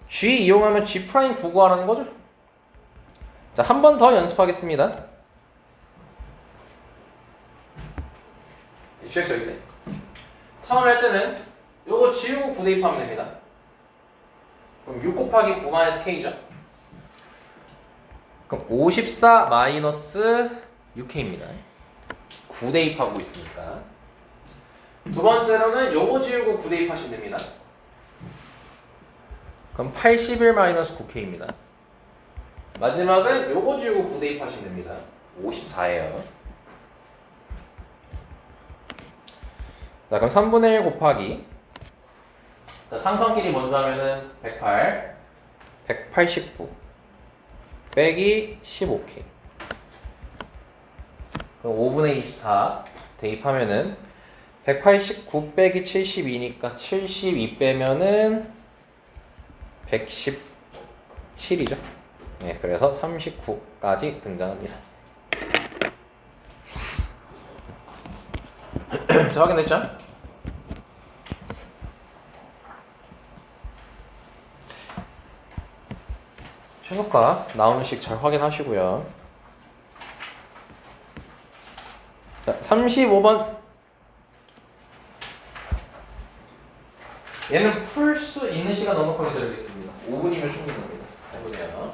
G 이용하면 G' 9 구하라는 거죠? 자, 한 번 더 연습하겠습니다. GX 여기 있네. 처음에 할 때는 요거 지우고 9 대입하면 됩니다. 그럼 6 곱하기 9 마이너스 K죠? 그럼 54 마이너스 6K입니다. 9 대입하고 있으니까. 두 번째로는 요거 지우고 9 대입하시면 됩니다. 그럼 81 마이너스 9K입니다. 마지막은 요거 지우고 9 대입하시면 됩니다. 54예요. 자, 그럼 3분의 1 곱하기, 자, 상성끼리 먼저 하면은 108, 189 빼기 15K. 그럼 5분의 24 대입하면은 189 빼기 72니까 72 빼면은 117이죠. 네, 그래서 39까지 등장합니다. 자, 확인됐죠? 최소가 나오는 식 잘 확인하시고요. 자, 35번. 얘는 풀 수 있는 시간 넉넉하게 드리겠습니다. 5분이면 충분합니다. 해보세요.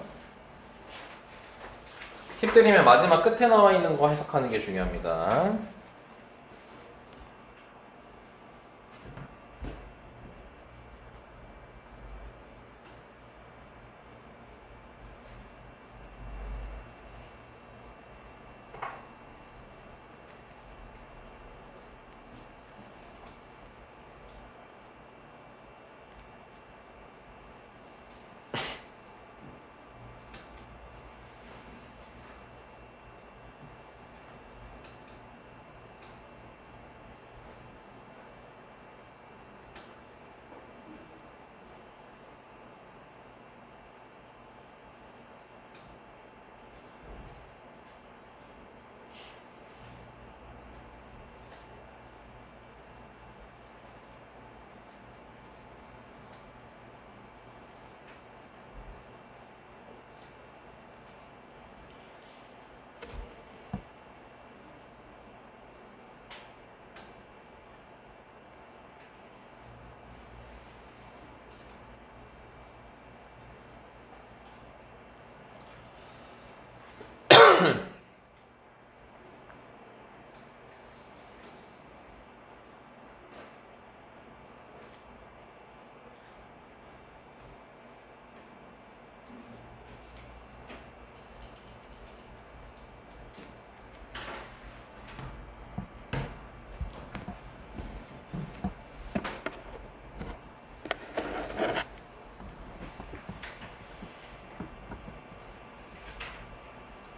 팁 드리면 마지막 끝에 나와 있는 거 해석하는 게 중요합니다.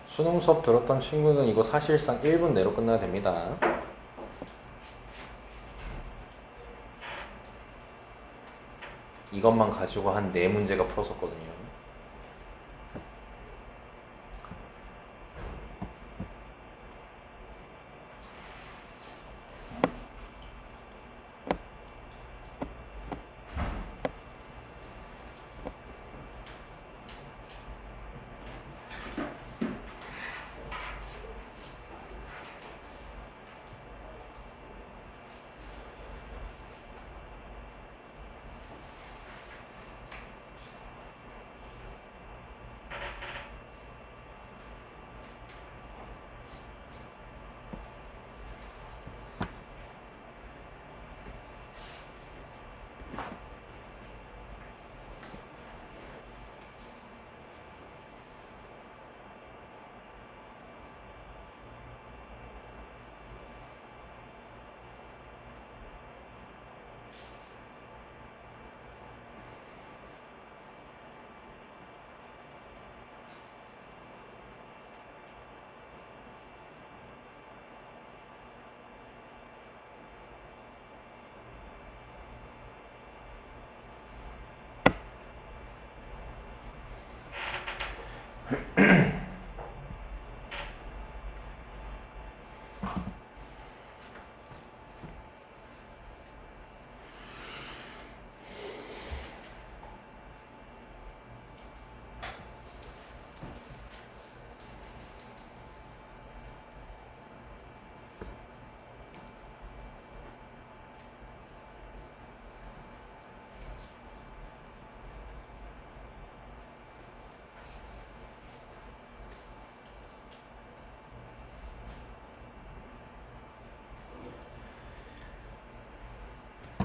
수능 수업 들었던 친구는 이거 사실상 1분 내로 끝나야 됩니다. 이것만 가지고 한 4문제가 풀었었거든요.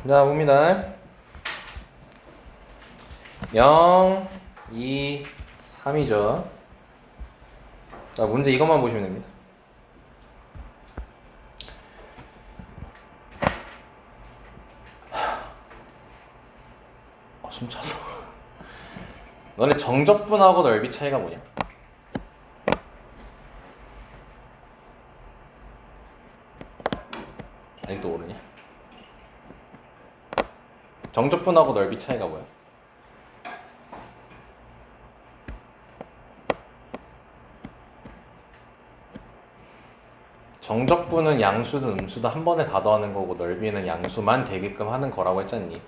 자, 봅니다. 0, 2, 3이죠. 자, 문제 이것만 보시면 됩니다. 숨 차서. 너네 정적분하고 넓이 차이가 뭐냐? 아직도 모르냐? 정적분하고 넓이 차이가 뭐야? 정적분은 양수든 음수든 한 번에 다 더하는 거고 넓이는 양수만 되게끔 하는 거라고 했잖니.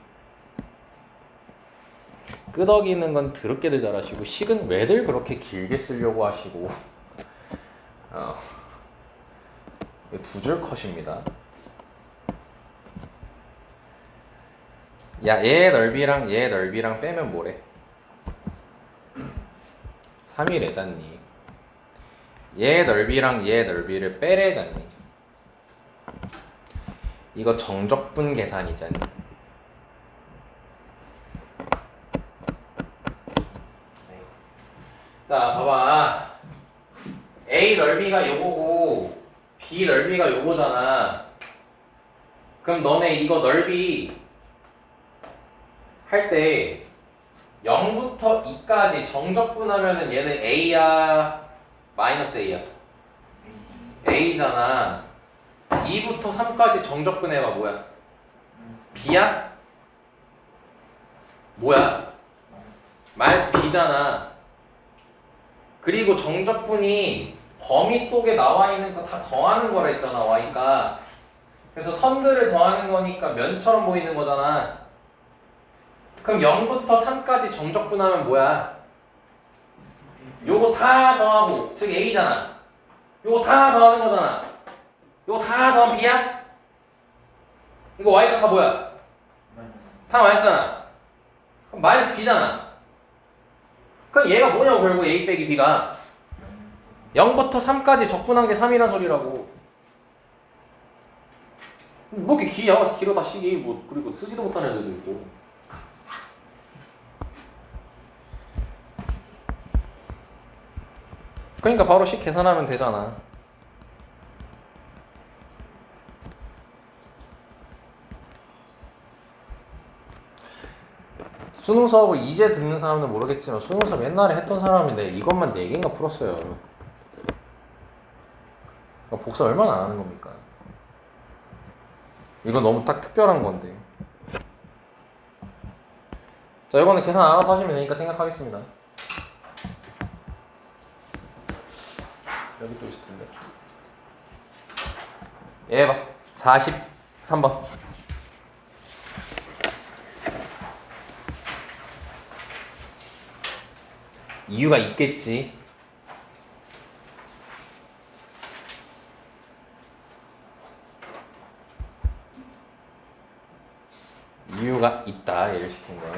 끄덕이는 건 더럽게들 잘하시고 식은 왜들 그렇게 길게 쓰려고 하시고 두 줄 컷입니다. 야, 얘 넓이랑 얘 넓이랑 빼면 뭐래? 3이래잖니. 얘 넓이랑 얘 넓이를 빼래잖니. 이거 정적분 계산이잖니. 자, 봐봐. A 넓이가 요거고 B 넓이가 요거잖아. 그럼 너네 이거 넓이 할 때 0부터 2까지 정적분하면은 얘는 A야 마이너스 A야? A잖아. 2부터 3까지 정적분해봐. 뭐야? B야? 뭐야? 마이너스 B잖아. 그리고 정적분이 범위 속에 나와 있는 거 다 더하는 거라 했잖아. Y가. 그래서 선들을 더하는 거니까 면처럼 보이는 거잖아. 그럼 0부터 3까지 정적분하면 뭐야? 요거 다 더하고, 즉 A잖아. 요거 다 더하는 거잖아. 요거 다 더하면 B야? 이거 Y가 다 뭐야? 다 마이너스잖아. 그럼 마이너스 B잖아. 그럼 얘가 뭐냐고 결국 A 빼기 B가 0부터 3까지 적분한 게 3이란 소리라고. 뭐 이렇게 길어 다 시기 뭐 그리고 쓰지도 못하는 애들도 있고. 그러니까 바로 식 계산하면 되잖아. 수능 수업을 이제 듣는 사람은 모르겠지만 수능 수업 옛날에 했던 사람인데 이것만 4개인가 풀었어요. 복사 얼마나 안 하는 겁니까? 이건 너무 딱 특별한 건데. 자, 이거는 계산 알아서 하시면 되니까 생각하겠습니다. 여기 또 있을 텐데. 얘 봐. 43번. 이유가 있겠지. 이유가 있다. 얘를 시킨 건.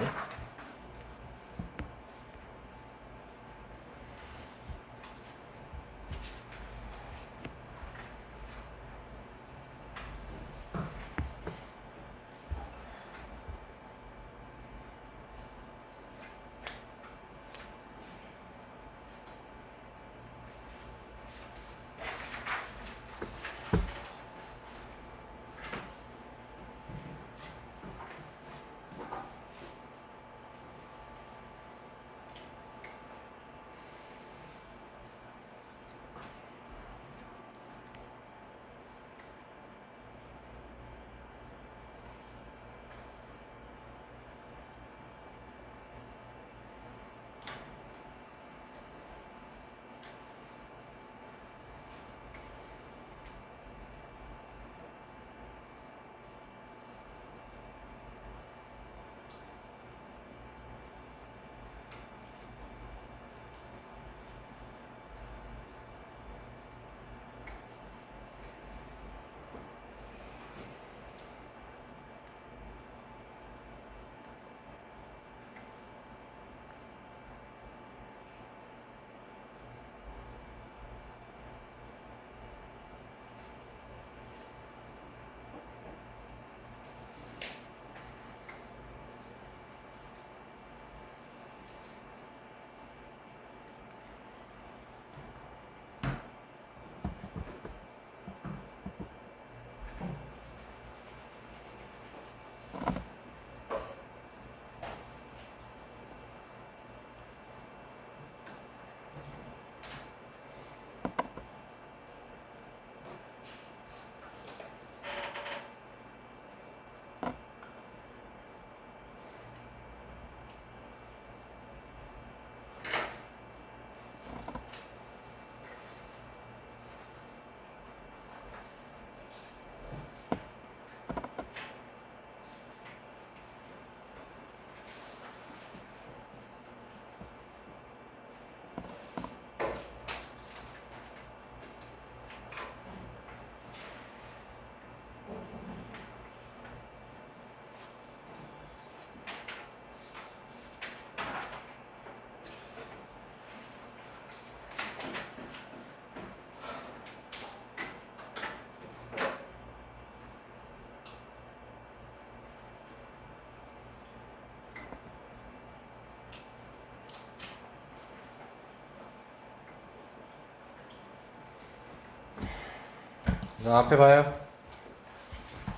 자, 앞에 봐요.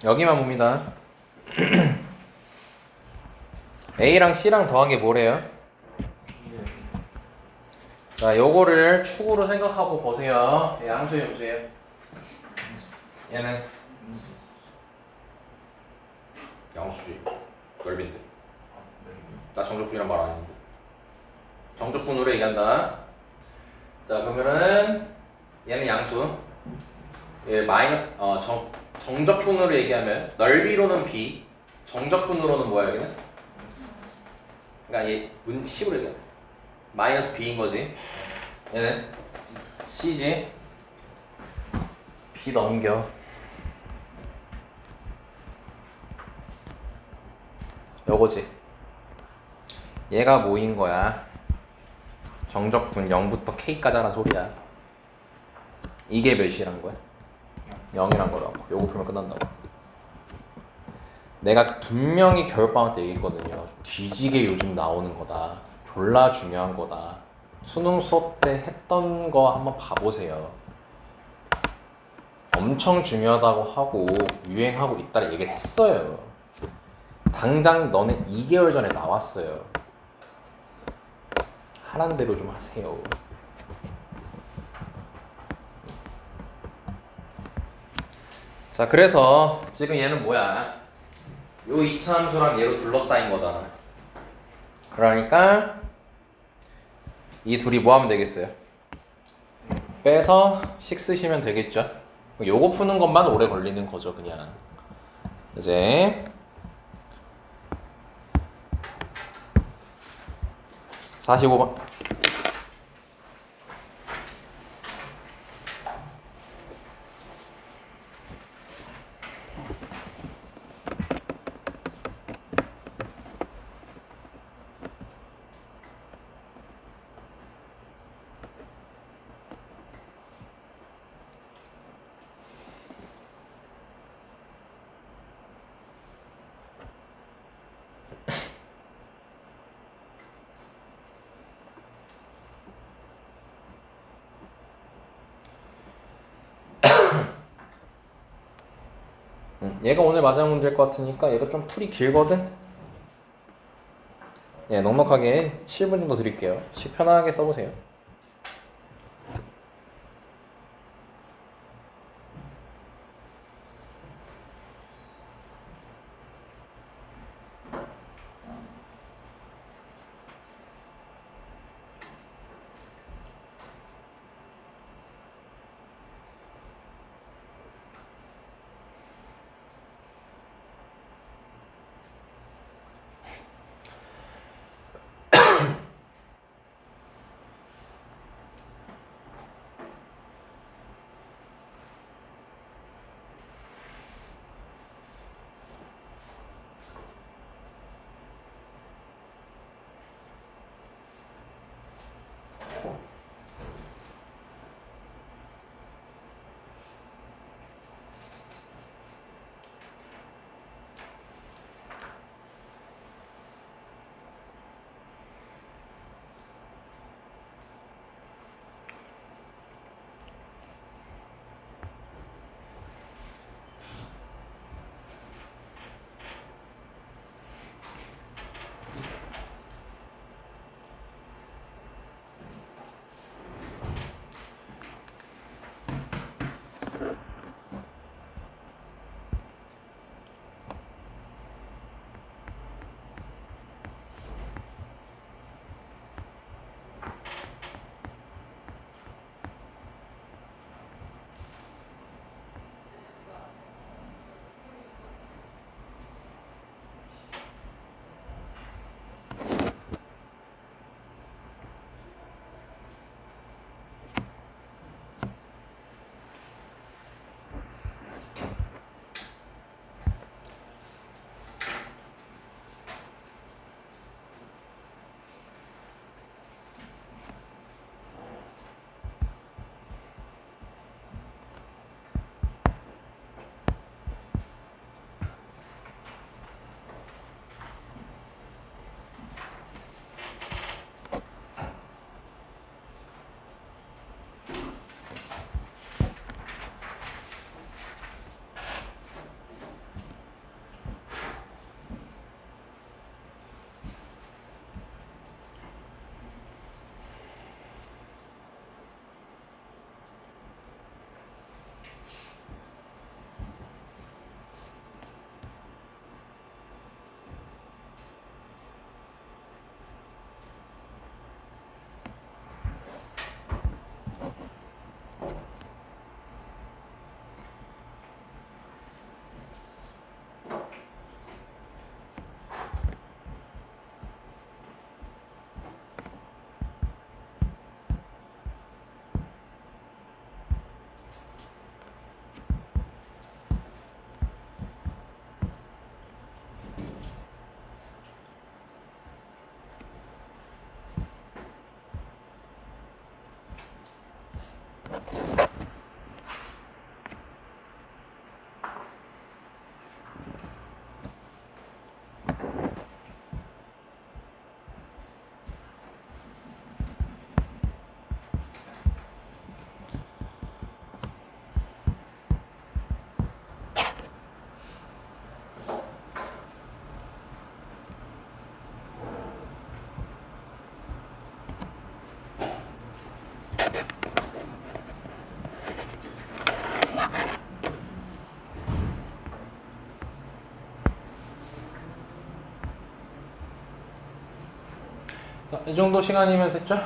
여기만 봅니다. A랑 C랑 더한 게 뭐래요? 자, 요거를 축으로 생각하고 보세요. 예, 함수 좀 보세요. 얘는 양수지. 넓인데. 나 정적분이란 말 안 했는데. 정적분으로 얘기한다. 자, 그러면은 얘는 양수. 얘 정적분으로 얘기하면 넓이로는 B, 정적분으로는 뭐야 여기는? 그러니까 얘 10으로 얘기해. 마이너스 B인 거지. 얘는 C지. B 넘겨. 요거지. 얘가 뭐인 거야? 정적분 0부터 K까지 하는 소리야. 이게 몇이란 거야? 0이란 거라고. 요거 풀면 끝난다고. 내가 분명히 겨울방학 때 얘기했거든요. 뒤지게 요즘 나오는 거다. 졸라 중요한 거다. 수능 수업 때 했던 거 한번 봐보세요. 엄청 중요하다고 하고 유행하고 있다는 얘기를 했어요. 당장 너네 2개월 전에 나왔어요. 하라는 대로 좀 하세요. 자, 그래서 지금 얘는 뭐야? 요 이차함수랑 얘로 둘러싸인 거잖아. 그러니까 이 둘이 뭐 하면 되겠어요? 빼서 식 쓰시면 되겠죠? 요거 푸는 것만 오래 걸리는 거죠, 그냥. 이제 45번. 얘가 오늘 마지막 문제일 것 같으니까 얘가 좀 풀이 길거든? 예, 넉넉하게 7분 정도 드릴게요. 식 편하게 써보세요. 이 정도 시간이면 됐죠?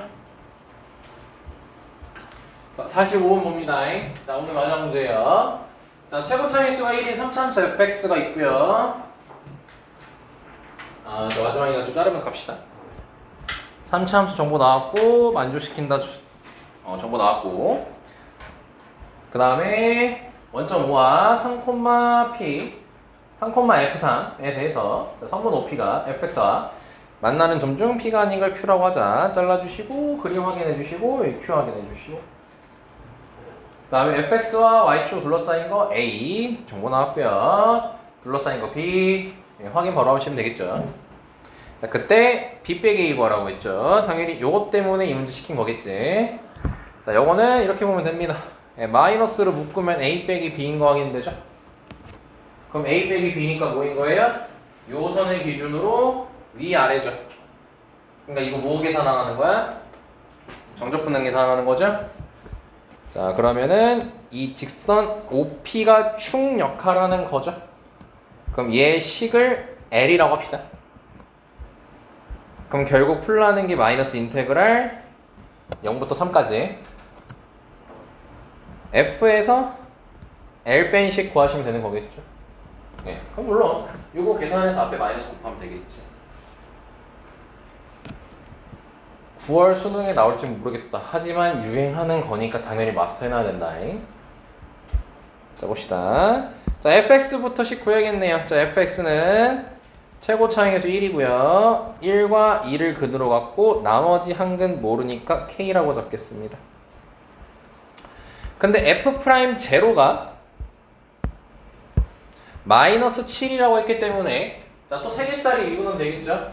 자, 45번 봅니다. 자, 오늘 마지막 문제예요. 자, 최고 차이수가 1인 3차함수 fx가 있고요. 자, 마지막이가 좀 자르면서 갑시다. 3차함수 정보 나왔고 만족시킨다 정보 나왔고 그 다음에 원점 5와 3,p 3,f3에 대해서 성분 OP가 fx와 만나는 점 중 p가 아닌 걸 q라고 하자. 잘라주시고 그림 확인해 주시고 q 확인해 주시고 그 다음에 fx와 y축 둘러싸인 거 a 정보 나왔고요. 둘러싸인 거 b 확인 바로 하시면 되겠죠. 자, 그때 b 빼기 a 구하라고 했죠. 당연히 요것 때문에 이 문제 시킨 거겠지. 자, 요거는 이렇게 보면 됩니다. 마이너스로 묶으면 a 빼기 b인 거 확인되죠. 그럼 a 빼기 b니까 뭐인 거예요? 요 선의 기준으로 위아래죠. 그러니까 이거 뭐 계산하는 거야? 정적분량 계산하는 거죠. 자, 그러면은 이 직선 OP가 충역하라는 거죠. 그럼 얘 식을 L이라고 합시다. 그럼 결국 풀라는 게 마이너스 인테그랄 0부터 3까지 F에서 L 뺀 식 구하시면 되는 거겠죠. 네, 그럼 물론 이거 계산해서 앞에 마이너스 곱하면 되겠지. 9월 수능에 나올지 모르겠다. 하지만 유행하는 거니까 당연히 마스터해놔야 된다. 자, 봅시다. 자, fx부터 식 구해야겠네요. 자, fx는 최고 차항에서 1이고요. 1과 2를 근으로 갖고 나머지 한 근 모르니까 k라고 적겠습니다. 근데 f'0가 마이너스 7이라고 했기 때문에 자, 또 3개짜리 미분은 되겠죠?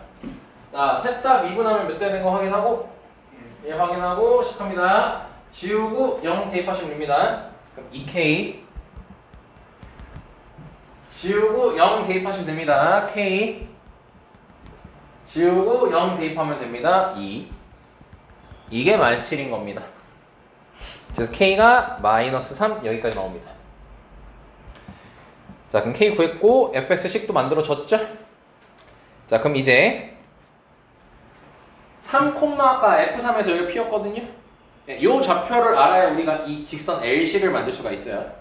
자, 셋 다 미분하면 몇 되는 거 확인하고 1 확인하고 시작합니다. 지우고 0 대입하시면 됩니다. 그럼 2k 지우고 0 대입하시면 됩니다. k 지우고 0 대입하면 됩니다. 2 이게 마이너스 7인 겁니다. 그래서 k가 마이너스 3 여기까지 나옵니다. 자, 그럼 k 구했고 fx식도 만들어졌죠? 자, 그럼 이제 3, 아까 F3에서 여기 P였거든요? 이 좌표를 알아야 우리가 이 직선 LC를 만들 수가 있어요.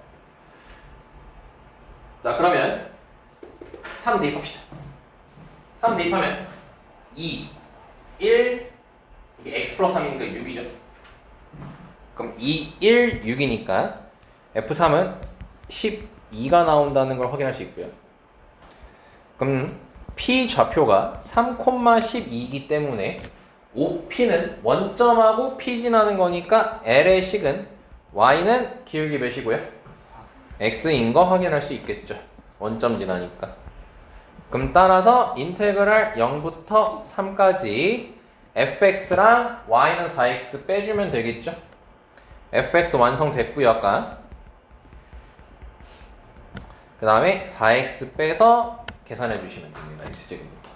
자, 그러면 3 대입합시다. 3 대입하면 2, 1, 이게 x 플러스 3이니까 6이죠. 그럼 2, 1, 6이니까 F3은 12가 나온다는 걸 확인할 수 있고요. 그럼 P 좌표가 3,12이기 때문에 OP는 원점하고 P 지나는 거니까 L의 식은 Y는 기울기 몇이고요? X인 거 확인할 수 있겠죠. 원점 지나니까. 그럼 따라서 인테그랄 0부터 3까지 fx랑 y는 4x 빼주면 되겠죠. fx 완성됐고요 아까. 그 다음에 4x 빼서 계산해 주시면 됩니다. x제곱부터.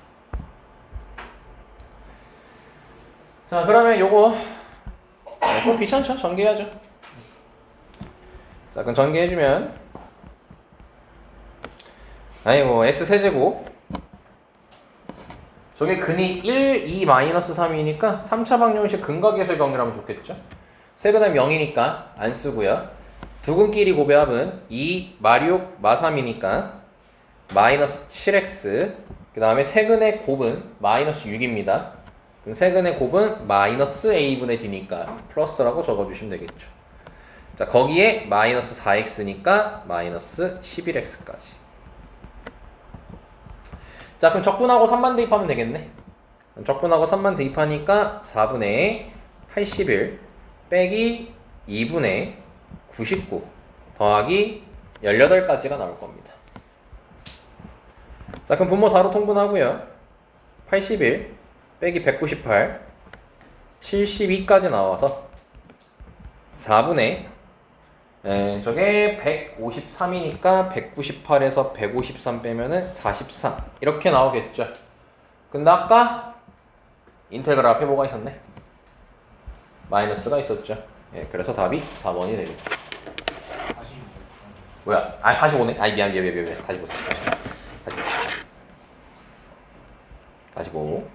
자, 그러면 요거 좀 귀찮죠? 전개해야죠. 자, 그럼 전개해주면 아이고 x 세제곱 저게 근이 1, 2, 마이너스 3이니까 3차 방정식 근각에서의 관계라면 좋겠죠. 세그다음 0이니까 안 쓰고요. 두 근끼리 곱의 합은 2, 마6, 마3이니까 마이너스 7x 그 다음에 세근의 곱은 마이너스 6입니다. 그럼 세근의 곱은 마이너스 a분의 d니까 플러스라고 적어주시면 되겠죠. 자, 거기에 마이너스 4x니까 마이너스 11x까지. 자, 그럼 적분하고 3만 대입하면 되겠네. 적분하고 3만 대입하니까 4분의 81 빼기 2분의 99 더하기 18까지가 나올 겁니다. 자, 그럼 분모 4로 통분하고요. 81 빼기 198 72까지 나와서 4분의 저게 153이니까 198에서 153 빼면은 43 이렇게 나오겠죠. 근데 아까 인테그랄 앞에 뭐가 있었네? 마이너스가 있었죠. 예, 그래서 답이 4번이 되겠죠. 40. 뭐야? 아, 45네? 아이, 미안. 45. 45.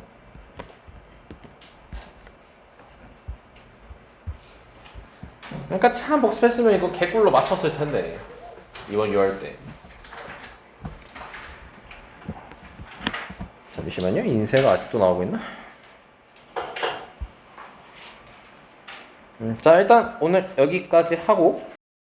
잠깐 참 복습했으면 이거 개꿀로 맞췄을 텐데 이번 6월 때. 잠시만요. 인쇄가 아직도 나오고 있나? 자 일단 오늘 여기까지 하고